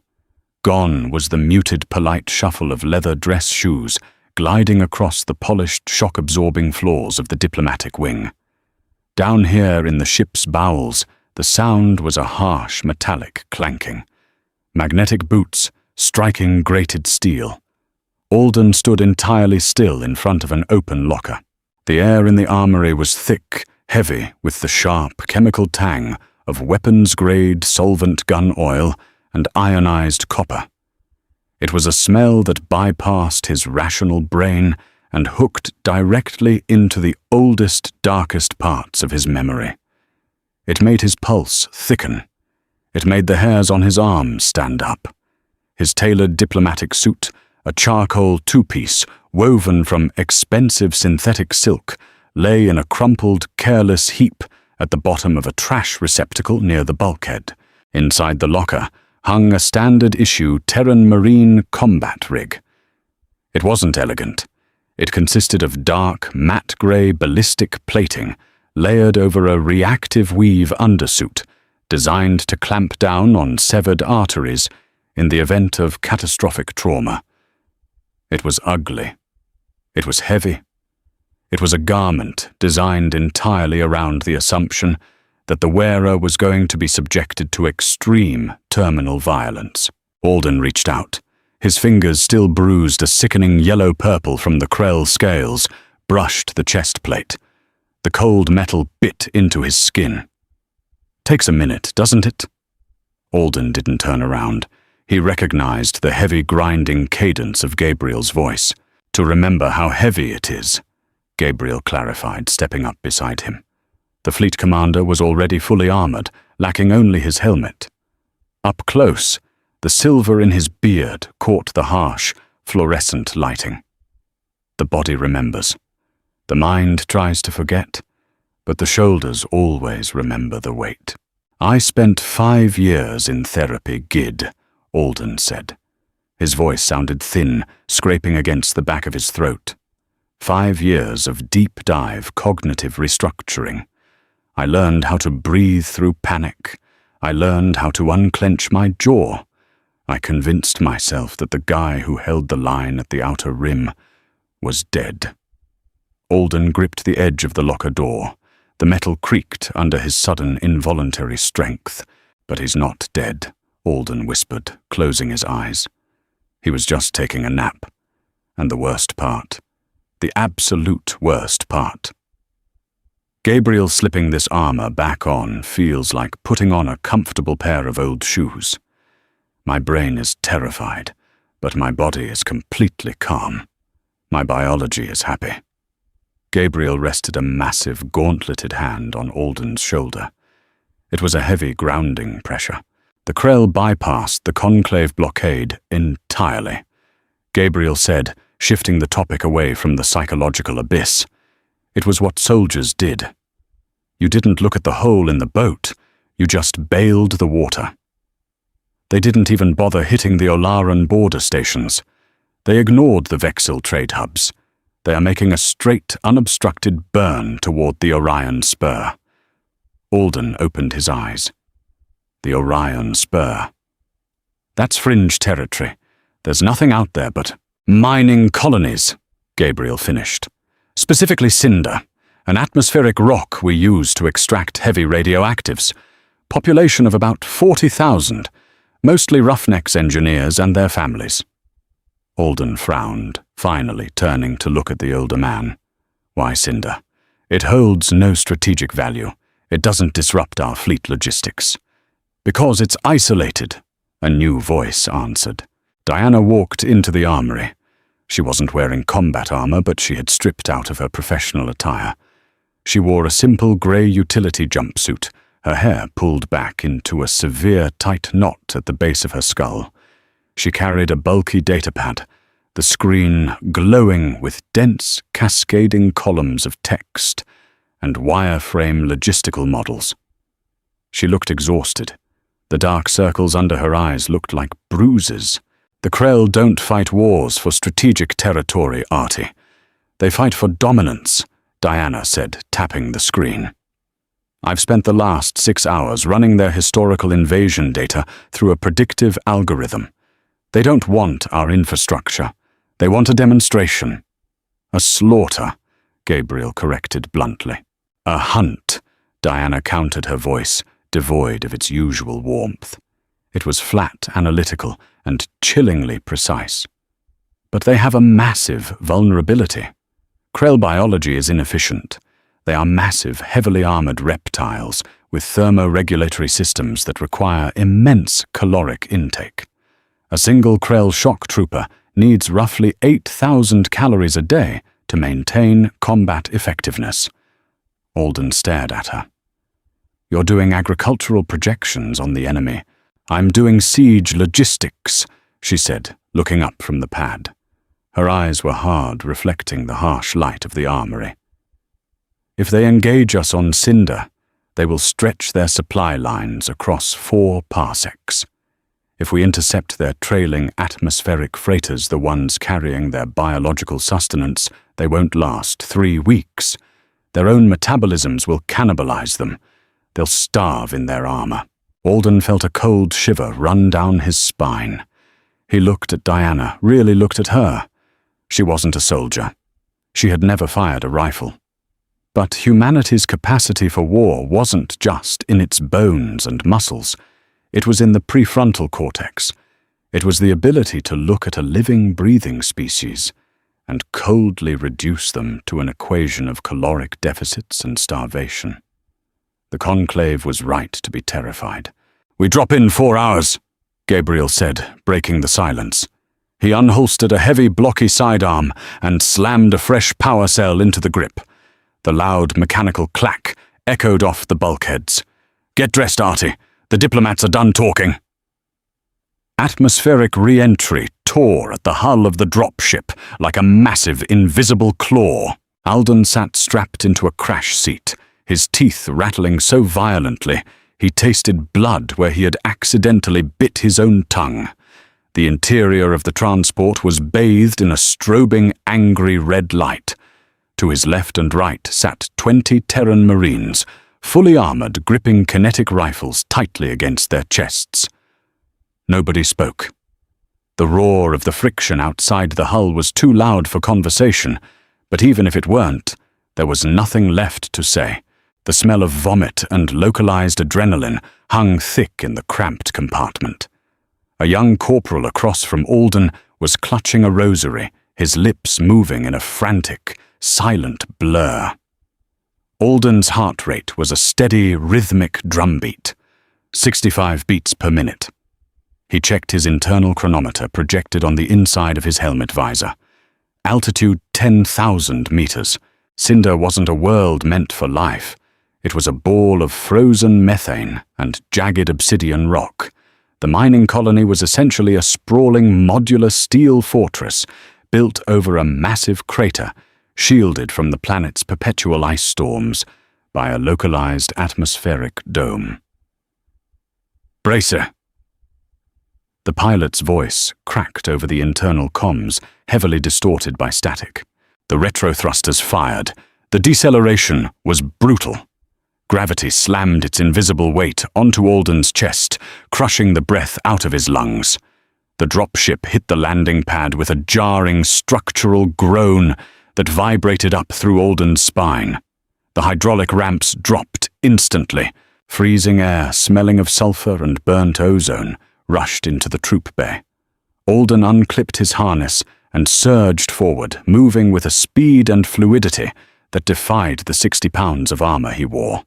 Gone was the muted, polite shuffle of leather dress shoes gliding across the polished, shock-absorbing floors of the diplomatic wing. Down here in the ship's bowels, the sound was a harsh, metallic clanking. Magnetic boots, striking grated steel. Alden stood entirely still in front of an open locker. The air in the armory was thick, heavy with the sharp chemical tang of weapons-grade solvent gun oil and ionized copper. It was a smell that bypassed his rational brain and hooked directly into the oldest, darkest parts of his memory. It made his pulse thicken. It made the hairs on his arms stand up. His tailored diplomatic suit, a charcoal two-piece woven from expensive synthetic silk, lay in a crumpled, careless heap at the bottom of a trash receptacle near the bulkhead. Inside the locker hung a standard-issue Terran Marine combat rig. It wasn't elegant. It consisted of dark, matte grey ballistic plating layered over a reactive weave undersuit designed to clamp down on severed arteries in the event of catastrophic trauma. It was ugly. It was heavy. It was a garment designed entirely around the assumption that the wearer was going to be subjected to extreme terminal violence. Alden reached out. His fingers, still bruised a sickening yellow-purple from the Krell scales, brushed the chest plate. The cold metal bit into his skin. "Takes a minute, doesn't it?" Alden didn't turn around. He recognized the heavy grinding cadence of Gabriel's voice. "To remember how heavy it is," Gabriel clarified, stepping up beside him. The fleet commander was already fully armored, lacking only his helmet. Up close, the silver in his beard caught the harsh, fluorescent lighting. The body remembers. The mind tries to forget, but the shoulders always remember the weight. "I spent 5 years in therapy, Gid," Alden said. His voice sounded thin, scraping against the back of his throat. 5 years of deep-dive cognitive restructuring. I learned how to breathe through panic. I learned how to unclench my jaw. I convinced myself that the guy who held the line at the outer rim was dead. Alden gripped the edge of the locker door. The metal creaked under his sudden involuntary strength. "But he's not dead," Alden whispered, closing his eyes. He was just taking a nap. And the worst part. The absolute worst part. Gabriel slipping this armor back on feels like putting on a comfortable pair of old shoes. My brain is terrified, but my body is completely calm. My biology is happy. Gabriel rested a massive, gauntleted hand on Alden's shoulder. It was a heavy, grounding pressure. The Krell bypassed the conclave blockade entirely. Gabriel said, shifting the topic away from the psychological abyss. It was what soldiers did. You didn't look at the hole in the boat, you just bailed the water. They didn't even bother hitting the Olaran border stations. They ignored the Vexil trade hubs. They are making a straight, unobstructed burn toward the Orion Spur. Alden opened his eyes. The Orion Spur. That's fringe territory. There's nothing out there but mining colonies, Gabriel finished. Specifically cinder, an atmospheric rock we use to extract heavy radioactives. Population of about 40,000, mostly Roughnecks engineers and their families. Alden frowned, finally turning to look at the older man. Why cinder? It holds no strategic value. It doesn't disrupt our fleet logistics. Because it's isolated, a new voice answered. Diana walked into the armory. She wasn't wearing combat armor, but she had stripped out of her professional attire. She wore a simple grey utility jumpsuit, her hair pulled back into a severe tight knot at the base of her skull. She carried a bulky datapad, the screen glowing with dense, cascading columns of text and wireframe logistical models. She looked exhausted. The dark circles under her eyes looked like bruises. The Krell don't fight wars for strategic territory, Artie. They fight for dominance, Diana said, tapping the screen. I've spent the last 6 hours running their historical invasion data through a predictive algorithm. They don't want our infrastructure. They want a demonstration. A slaughter, Gabriel corrected bluntly. A hunt, Diana countered her voice, devoid of its usual warmth. It was flat, analytical, and chillingly precise. But they have a massive vulnerability. Krell biology is inefficient. They are massive, heavily armored reptiles with thermoregulatory systems that require immense caloric intake. A single Krell shock trooper needs roughly 8,000 calories a day to maintain combat effectiveness. Alden stared at her. "You're doing agricultural projections on the enemy. I'm doing siege logistics," she said, looking up from the pad. Her eyes were hard, reflecting the harsh light of the armory. "If they engage us on Cinder, they will stretch their supply lines across 4 parsecs. If we intercept their trailing atmospheric freighters, the ones carrying their biological sustenance, they won't last 3 weeks. Their own metabolisms will cannibalize them. They'll starve in their armor." Alden felt a cold shiver run down his spine. He looked at Diana, really looked at her. She wasn't a soldier. She had never fired a rifle. But humanity's capacity for war wasn't just in its bones and muscles. It was in the prefrontal cortex. It was the ability to look at a living, breathing species and coldly reduce them to an equation of caloric deficits and starvation. The conclave was right to be terrified. "We drop in 4 hours," Gabriel said, breaking the silence. He unholstered a heavy, blocky sidearm and slammed a fresh power cell into the grip. The loud mechanical clack echoed off the bulkheads. "Get dressed, Artie. The diplomats are done talking." Atmospheric re-entry tore at the hull of the dropship like a massive, invisible claw. Alden sat strapped into a crash seat, his teeth rattling so violently he tasted blood where he had accidentally bit his own tongue. The interior of the transport was bathed in a strobing, angry red light. To his left and right sat 20 Terran Marines, fully armored, gripping kinetic rifles tightly against their chests. Nobody spoke. The roar of the friction outside the hull was too loud for conversation, but even if it weren't, there was nothing left to say. The smell of vomit and localized adrenaline hung thick in the cramped compartment. A young corporal across from Alden was clutching a rosary, his lips moving in a frantic, silent blur. Alden's heart rate was a steady, rhythmic drumbeat, 65 beats per minute. He checked his internal chronometer projected on the inside of his helmet visor. Altitude 10,000 meters. Cinder wasn't a world meant for life. It was a ball of frozen methane and jagged obsidian rock. The mining colony was essentially a sprawling modular steel fortress built over a massive crater, shielded from the planet's perpetual ice storms by a localized atmospheric dome. "Bracer!" The pilot's voice cracked over the internal comms, heavily distorted by static. The retrothrusters fired. The deceleration was brutal. Gravity slammed its invisible weight onto Alden's chest, crushing the breath out of his lungs. The dropship hit the landing pad with a jarring structural groan that vibrated up through Alden's spine. The hydraulic ramps dropped instantly. Freezing air, smelling of sulfur and burnt ozone, rushed into the troop bay. Alden unclipped his harness and surged forward, moving with a speed and fluidity that defied the 60 pounds of armor he wore.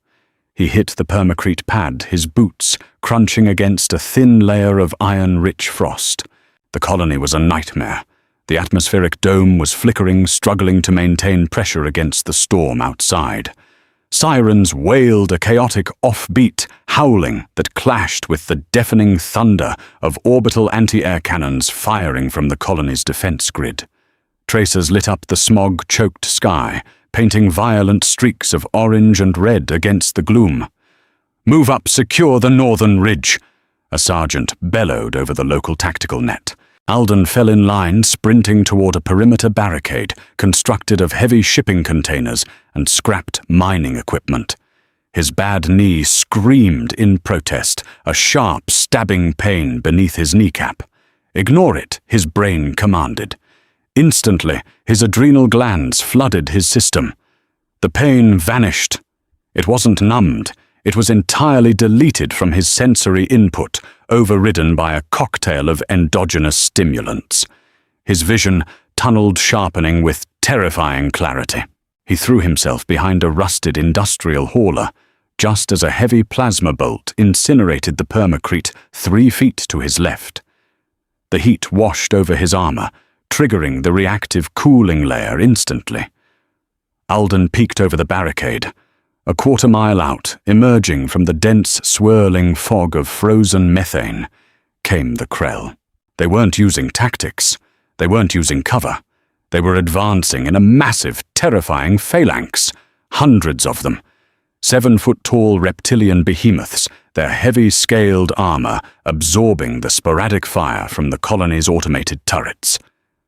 He hit the permacrete pad, his boots crunching against a thin layer of iron-rich frost. The colony was a nightmare. The atmospheric dome was flickering, struggling to maintain pressure against the storm outside. Sirens wailed a chaotic offbeat howling that clashed with the deafening thunder of orbital anti-air cannons firing from the colony's defense grid. Tracers lit up the smog-choked sky, painting violent streaks of orange and red against the gloom. "Move up, secure the northern ridge," a sergeant bellowed over the local tactical net. Alden fell in line, sprinting toward a perimeter barricade constructed of heavy shipping containers and scrapped mining equipment. His bad knee screamed in protest, a sharp, stabbing pain beneath his kneecap. "Ignore it," his brain commanded. Instantly, his adrenal glands flooded his system. The pain vanished. It wasn't numbed. It was entirely deleted from his sensory input, overridden by a cocktail of endogenous stimulants. His vision tunneled, sharpening with terrifying clarity. He threw himself behind a rusted industrial hauler, just as a heavy plasma bolt incinerated the permacrete 3 feet to his left. The heat washed over his armor, triggering the reactive cooling layer instantly. Alden peeked over the barricade. A quarter-mile out, emerging from the dense, swirling fog of frozen methane, came the Krell. They weren't using tactics. They weren't using cover. They were advancing in a massive, terrifying phalanx, hundreds of them. 7-foot-tall reptilian behemoths, their heavy-scaled armor absorbing the sporadic fire from the colony's automated turrets.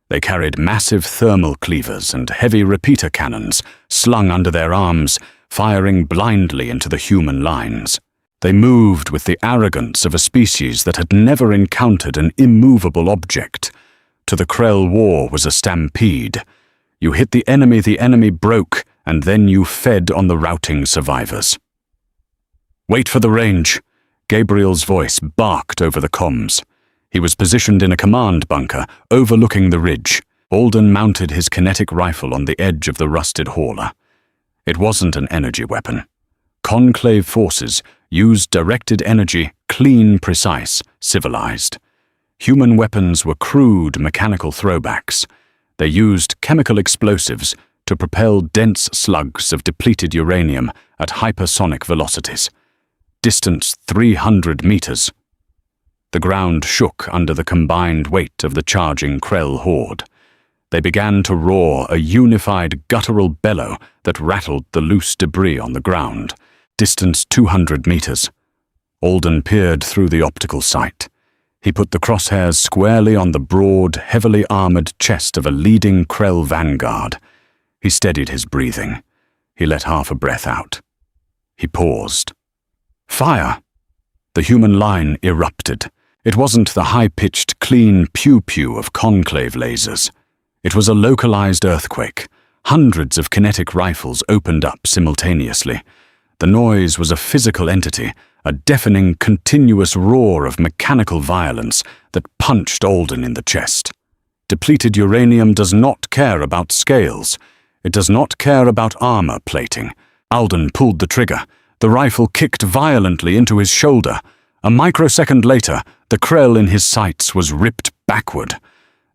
They carried massive thermal cleavers and heavy repeater cannons slung under their arms, firing blindly into the human lines. They moved with the arrogance of a species that had never encountered an immovable object. To the Krell, war was a stampede. You hit the enemy broke, and then you fed on the routing survivors. "Wait for the range," Gabriel's voice barked over the comms. He was positioned in a command bunker, overlooking the ridge. Alden mounted his kinetic rifle on the edge of the rusted hauler. It wasn't an energy weapon. Conclave forces used directed energy, clean, precise, civilized. Human weapons were crude mechanical throwbacks. They used chemical explosives to propel dense slugs of depleted uranium at hypersonic velocities. Distance 300 meters. The ground shook under the combined weight of the charging Krell horde. They began to roar, a unified guttural bellow that rattled the loose debris on the ground. Distance 200 meters. Alden peered through the optical sight. He put the crosshairs squarely on the broad, heavily armored chest of a leading Krell vanguard. He steadied his breathing. He let half a breath out. He paused. Fire! The human line erupted. It wasn't the high-pitched, clean pew-pew of conclave lasers. It was a localized earthquake. Hundreds of kinetic rifles opened up simultaneously. The noise was a physical entity, a deafening, continuous roar of mechanical violence that punched Alden in the chest. Depleted uranium does not care about scales. It does not care about armor plating. Alden pulled the trigger. The rifle kicked violently into his shoulder. A microsecond later, the Krell in his sights was ripped backward.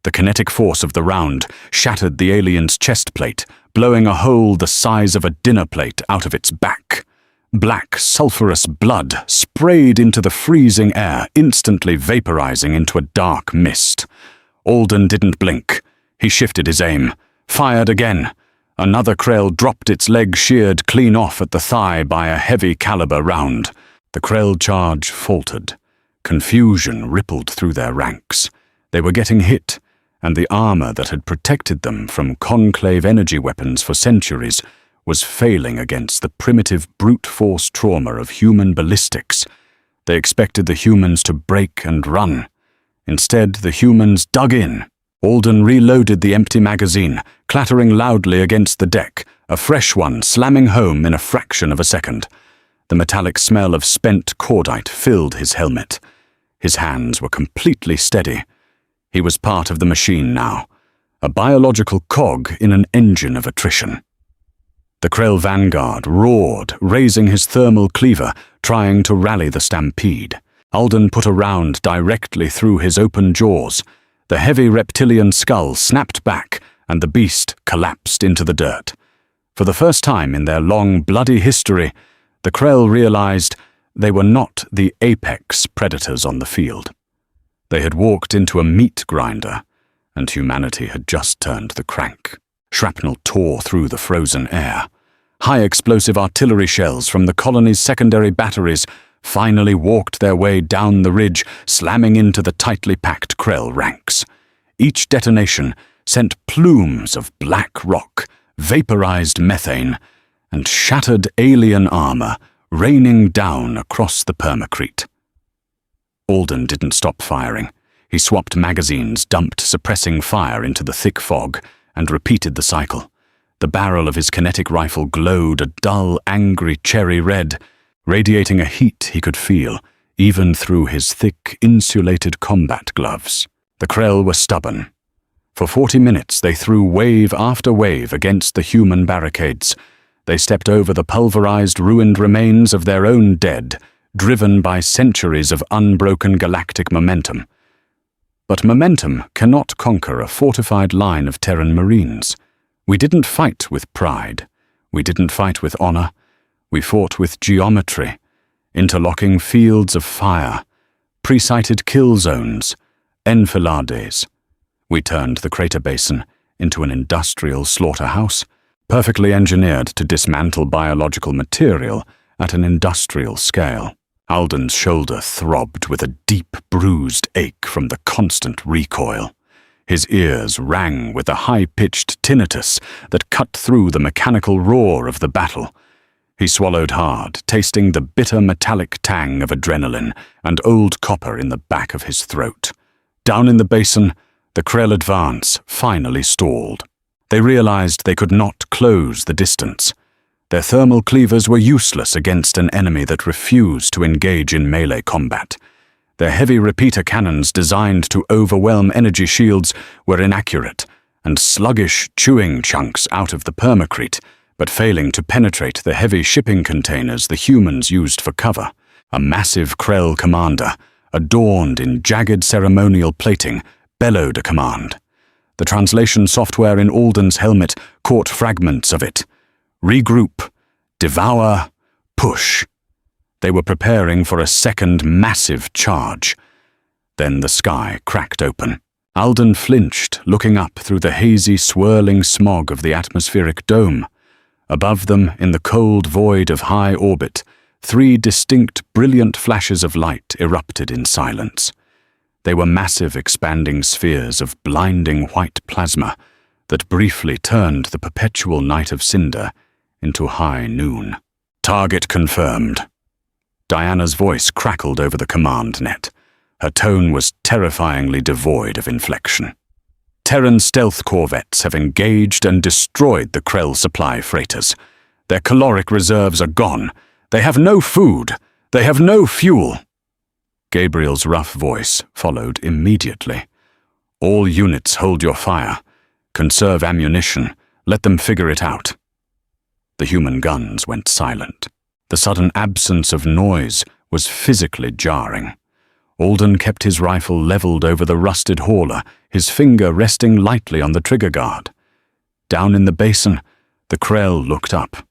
The kinetic force of the round shattered the alien's chest plate, blowing a hole the size of a dinner plate out of its back. Black, sulphurous blood sprayed into the freezing air, instantly vaporizing into a dark mist. Alden didn't blink. He shifted his aim, fired again. Another Krell dropped its leg sheared clean off at the thigh by a heavy-caliber round. The Krell charge faltered. Confusion rippled through their ranks. They were getting hit, and the armor that had protected them from conclave energy weapons for centuries was failing against the primitive brute force trauma of human ballistics. They expected the humans to break and run. Instead, the humans dug in. Alden reloaded the empty magazine, clattering loudly against the deck, a fresh one slamming home in a fraction of a second. The metallic smell of spent cordite filled his helmet. His hands were completely steady. He was part of the machine now, a biological cog in an engine of attrition. The Krell vanguard roared, raising his thermal cleaver, trying to rally the stampede. Alden put a round directly through his open jaws. The heavy reptilian skull snapped back, and the beast collapsed into the dirt. For the first time in their long, bloody history, the Krell realized they were not the apex predators on the field. They had walked into a meat grinder, and humanity had just turned the crank. Shrapnel tore through the frozen air. High-explosive artillery shells from the colony's secondary batteries finally walked their way down the ridge, slamming into the tightly packed Krell ranks. Each detonation sent plumes of black rock, vaporized methane, and shattered alien armor raining down across the permacrete. Alden didn't stop firing. He swapped magazines, dumped suppressing fire into the thick fog, and repeated the cycle. The barrel of his kinetic rifle glowed a dull, angry cherry red. radiating a heat he could feel, even through his thick, insulated combat gloves. The Krell were stubborn. For 40 minutes they threw wave after wave against the human barricades. They stepped over the pulverized, ruined remains of their own dead, driven by centuries of unbroken galactic momentum. But momentum cannot conquer a fortified line of Terran Marines. We didn't fight with pride. We didn't fight with honor. We fought with geometry, interlocking fields of fire, pre-sighted kill zones, enfilades. We turned the crater basin into an industrial slaughterhouse, perfectly engineered to dismantle biological material at an industrial scale. Alden's shoulder throbbed with a deep, bruised ache from the constant recoil. His ears rang with a high-pitched tinnitus that cut through the mechanical roar of the battle. He swallowed hard, tasting the bitter metallic tang of adrenaline and old copper in the back of his throat. Down in the basin, the Krell advance finally stalled. They realized they could not close the distance. Their thermal cleavers were useless against an enemy that refused to engage in melee combat. Their heavy repeater cannons designed to overwhelm energy shields were inaccurate and sluggish, chewing chunks out of the permacrete, but failing to penetrate the heavy shipping containers the humans used for cover. A massive Krell commander, adorned in jagged ceremonial plating, bellowed a command. The translation software in Alden's helmet caught fragments of it. Regroup, devour, push. They were preparing for a second massive charge. Then the sky cracked open. Alden flinched, looking up through the hazy, swirling smog of the atmospheric dome. Above them, in the cold void of high orbit, 3 distinct, brilliant flashes of light erupted in silence. They were massive, expanding spheres of blinding white plasma that briefly turned the perpetual night of cinder into high noon. Target confirmed. Diana's voice crackled over the command net. Her tone was terrifyingly devoid of inflection. Terran stealth corvettes have engaged and destroyed the Krell supply freighters. Their caloric reserves are gone. They have no food. They have no fuel. Gabriel's rough voice followed immediately. All units hold your fire. Conserve ammunition. Let them figure it out. The human guns went silent. The sudden absence of noise was physically jarring. Alden kept his rifle leveled over the rusted hauler, his finger resting lightly on the trigger guard. Down in the basin, the Krell looked up.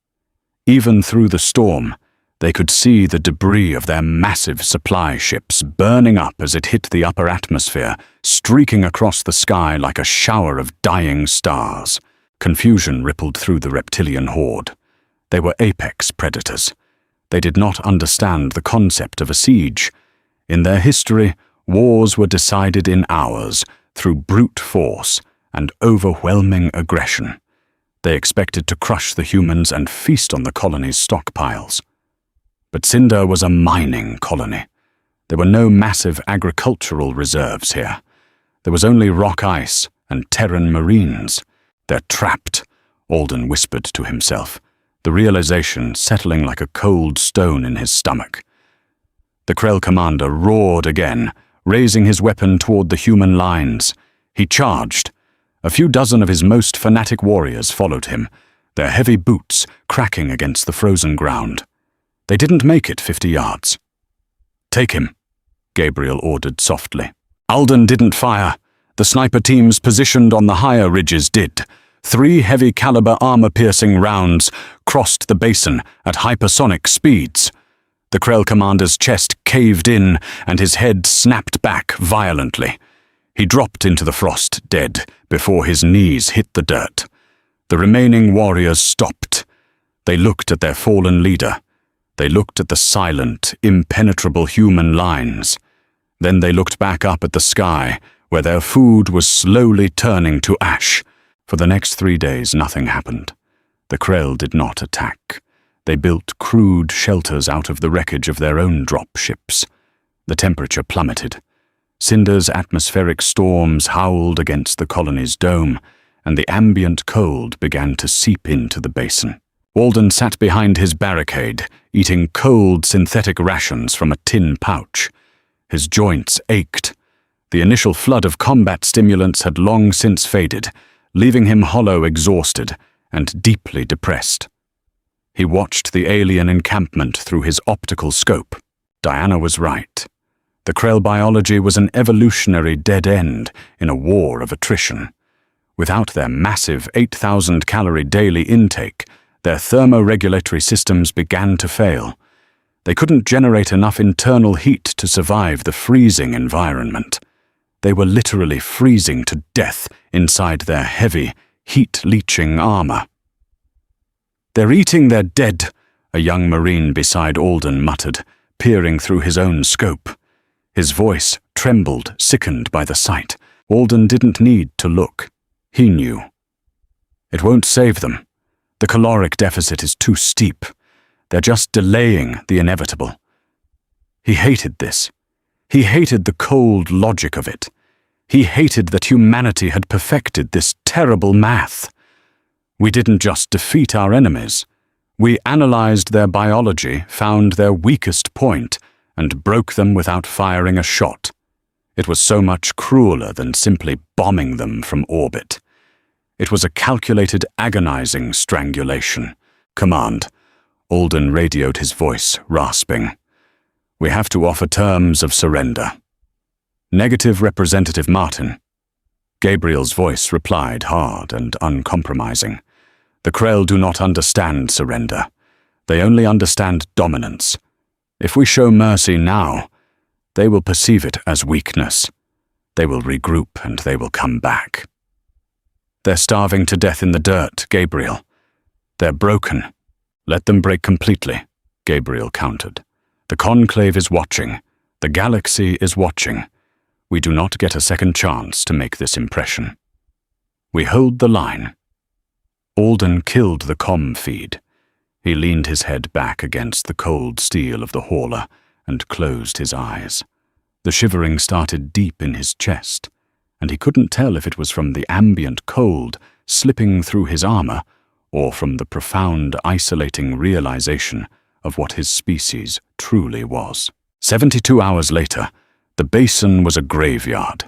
Even through the storm, they could see the debris of their massive supply ships burning up as it hit the upper atmosphere, streaking across the sky like a shower of dying stars. Confusion rippled through the reptilian horde. They were apex predators. They did not understand the concept of a siege. In their history, wars were decided in hours through brute force and overwhelming aggression. They expected to crush the humans and feast on the colony's stockpiles. But Cinder was a mining colony. There were no massive agricultural reserves here. There was only rock ice and Terran Marines. They're trapped, Alden whispered to himself, the realization settling like a cold stone in his stomach. The Krell commander roared again, raising his weapon toward the human lines. He charged. A few dozen of his most fanatic warriors followed him, their heavy boots cracking against the frozen ground. They didn't make it 50 yards. Take him, Gabriel ordered softly. Alden didn't fire. The sniper teams positioned on the higher ridges did. 3 heavy-caliber armor-piercing rounds crossed the basin at hypersonic speeds. The Krell commander's chest caved in and his head snapped back violently. He dropped into the frost dead before his knees hit the dirt. The remaining warriors stopped. They looked at their fallen leader. They looked at the silent, impenetrable human lines. Then they looked back up at the sky, where their food was slowly turning to ash. For the next 3 days, nothing happened. The Krell did not attack. They built crude shelters out of the wreckage of their own drop ships. The temperature plummeted. Cinder's atmospheric storms howled against the colony's dome, and the ambient cold began to seep into the basin. Alden sat behind his barricade, eating cold synthetic rations from a tin pouch. His joints ached. The initial flood of combat stimulants had long since faded, leaving him hollow, exhausted, and deeply depressed. He watched the alien encampment through his optical scope. Diana was right. The Krell biology was an evolutionary dead end in a war of attrition. Without their massive 8,000-calorie daily intake, their thermoregulatory systems began to fail. They couldn't generate enough internal heat to survive the freezing environment. They were literally freezing to death inside their heavy, heat-leaching armor. "They're eating their dead," a young Marine beside Alden muttered, peering through his own scope. His voice trembled, sickened by the sight. Alden didn't need to look. He knew. It won't save them. The caloric deficit is too steep. They're just delaying the inevitable. He hated this. He hated the cold logic of it. He hated that humanity had perfected this terrible math. We didn't just defeat our enemies. We analyzed their biology, found their weakest point, and broke them without firing a shot. It was so much crueler than simply bombing them from orbit. It was a calculated, agonizing strangulation. "Command." Alden radioed, his voice rasping. "We have to offer terms of surrender." "Negative, Representative Martin." Gabriel's voice replied, hard and uncompromising. "The Krell do not understand surrender. They only understand dominance. If we show mercy now, they will perceive it as weakness. They will regroup and they will come back." "They're starving to death in the dirt, Gabriel. They're broken. Let them break completely," Gabriel countered. "The Conclave is watching. The galaxy is watching. We do not get a second chance to make this impression. We hold the line." Alden killed the comm feed. He leaned his head back against the cold steel of the hauler and closed his eyes. The shivering started deep in his chest, and he couldn't tell if it was from the ambient cold slipping through his armor or from the profound, isolating realization of what his species truly was. 72 hours later, the basin was a graveyard.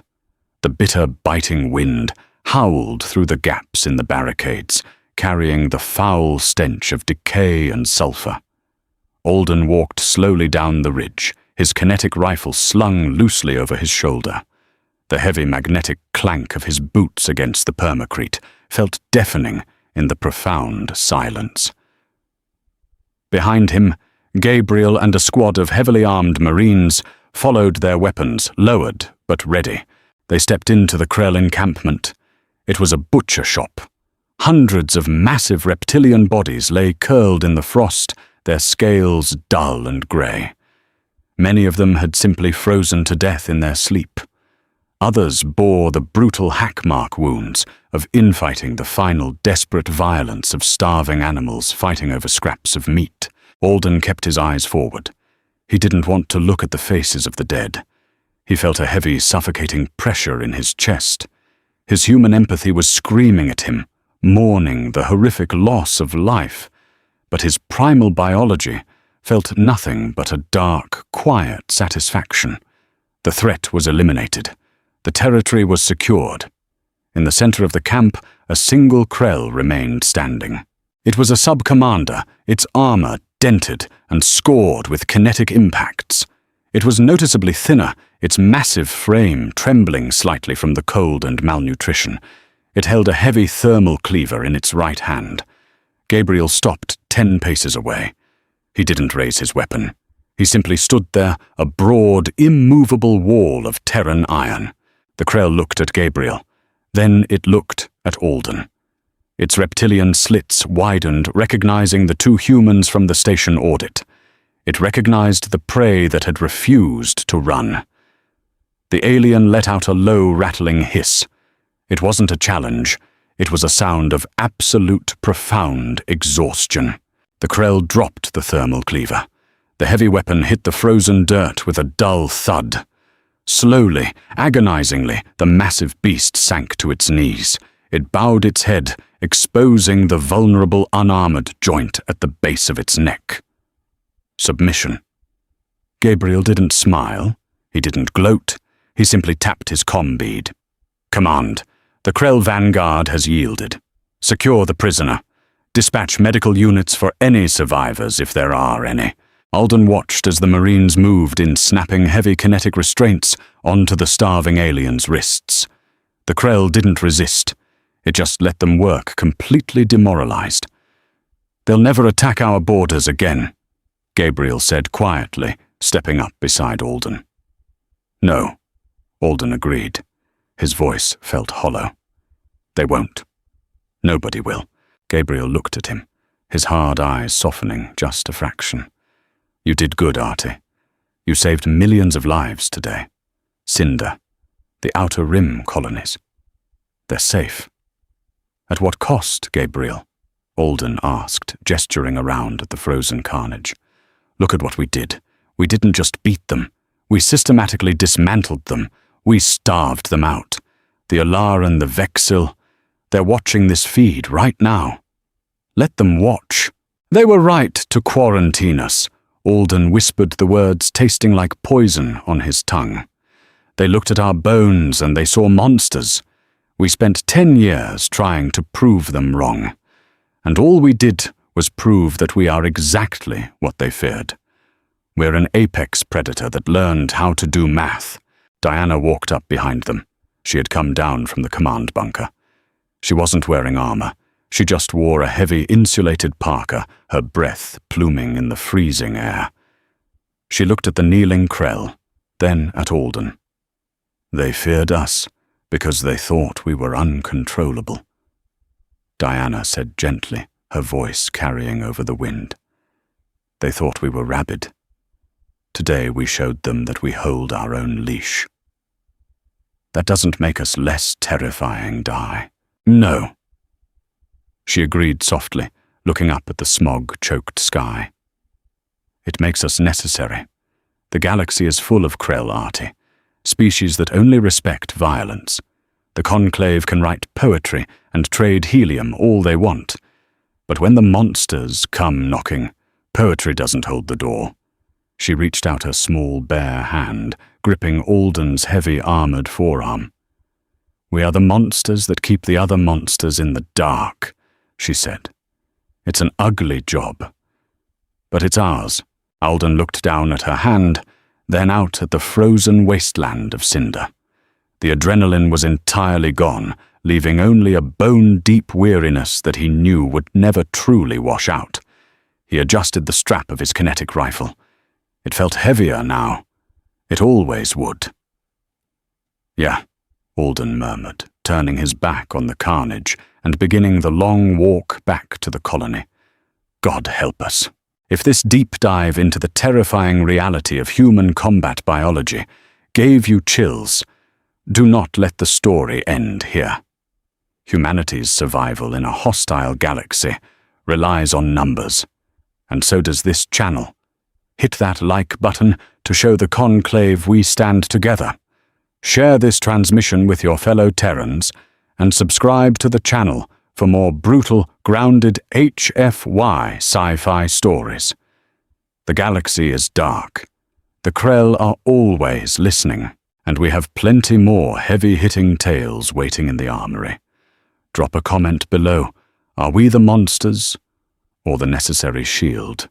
The bitter, biting wind howled through the gaps in the barricades, carrying the foul stench of decay and sulfur. Alden walked slowly down the ridge, his kinetic rifle slung loosely over his shoulder. The heavy magnetic clank of his boots against the permacrete felt deafening in the profound silence. Behind him, Gabriel and a squad of heavily armed Marines followed, their weapons lowered but ready. They stepped into the Krell encampment. It was a butcher shop. Hundreds of massive reptilian bodies lay curled in the frost, their scales dull and grey. Many of them had simply frozen to death in their sleep. Others bore the brutal hackmark wounds of infighting, the final desperate violence of starving animals fighting over scraps of meat. Alden kept his eyes forward. He didn't want to look at the faces of the dead. He felt a heavy, suffocating pressure in his chest. His human empathy was screaming at him, mourning the horrific loss of life, but his primal biology felt nothing but a dark, quiet satisfaction. The threat was eliminated. The territory was secured. In the center of the camp, a single Krell remained standing. It was a sub-commander, its armor dented and scored with kinetic impacts. It was noticeably thinner, its massive frame trembling slightly from the cold and malnutrition. It held a heavy thermal cleaver in its right hand. Gabriel stopped 10 paces away. He didn't raise his weapon. He simply stood there, a broad, immovable wall of Terran iron. The Krell looked at Gabriel. Then it looked at Alden. Its reptilian slits widened, recognizing the two humans from the station audit. It recognized the prey that had refused to run. The alien let out a low, rattling hiss. It wasn't a challenge. It was a sound of absolute, profound exhaustion. The Krell dropped the thermal cleaver. The heavy weapon hit the frozen dirt with a dull thud. Slowly, agonizingly, the massive beast sank to its knees. It bowed its head, exposing the vulnerable, unarmored joint at the base of its neck. Submission. Gabriel didn't smile. He didn't gloat. He simply tapped his comm bead. Command. The Krell vanguard has yielded. Secure the prisoner. Dispatch medical units for any survivors if there are any. Alden watched as the Marines moved in snapping heavy kinetic restraints onto the starving alien's wrists. The Krell didn't resist. It just let them work, completely demoralized. They'll never attack our borders again, Gabriel said quietly, stepping up beside Alden. No, Alden agreed. His voice felt hollow. They won't. Nobody will. Gabriel looked at him, his hard eyes softening just a fraction. You did good, Artie. You saved millions of lives today. Cinder, the Outer Rim colonies. They're safe. At what cost, Gabriel? Alden asked, gesturing around at the frozen carnage. Look at what we did. We didn't just beat them. We systematically dismantled them. We starved them out. The Alaran, the Vexil, they're watching this feed right now. Let them watch. They were right to quarantine us. Alden whispered the words tasting like poison on his tongue. They looked at our bones and they saw monsters. We spent 10 years trying to prove them wrong. And all we did was prove that we are exactly what they feared. We're an apex predator that learned how to do math. Diana walked up behind them. She had come down from the command bunker. She wasn't wearing armor. She just wore a heavy insulated parka, her breath pluming in the freezing air. She looked at the kneeling Krell, then at Alden. They feared us because they thought we were uncontrollable. Diana said gently, her voice carrying over the wind. They thought we were rabid. Today we showed them that we hold our own leash. That doesn't make us less terrifying, Di. No. She agreed softly, looking up at the smog-choked sky. It makes us necessary. The galaxy is full of Krell, Artie, species that only respect violence. The Conclave can write poetry and trade helium all they want. But when the monsters come knocking, poetry doesn't hold the door. She reached out her small, bare hand, gripping Alden's heavy, armored forearm. We are the monsters that keep the other monsters in the dark, she said. It's an ugly job. But it's ours. Alden looked down at her hand, then out at the frozen wasteland of cinder. The adrenaline was entirely gone, leaving only a bone-deep weariness that he knew would never truly wash out. He adjusted the strap of his kinetic rifle. It felt heavier now. It always would. Yeah, Alden murmured, turning his back on the carnage and beginning the long walk back to the colony. God help us. If this deep dive into the terrifying reality of human combat biology gave you chills, do not let the story end here. Humanity's survival in a hostile galaxy relies on numbers, and so does this channel. Hit that like button to show the Conclave we stand together. Share this transmission with your fellow Terrans, and subscribe to the channel for more brutal, grounded HFY sci-fi stories. The galaxy is dark. The Krell are always listening, and we have plenty more heavy-hitting tales waiting in the armory. Drop a comment below. Are we the monsters or the necessary shield?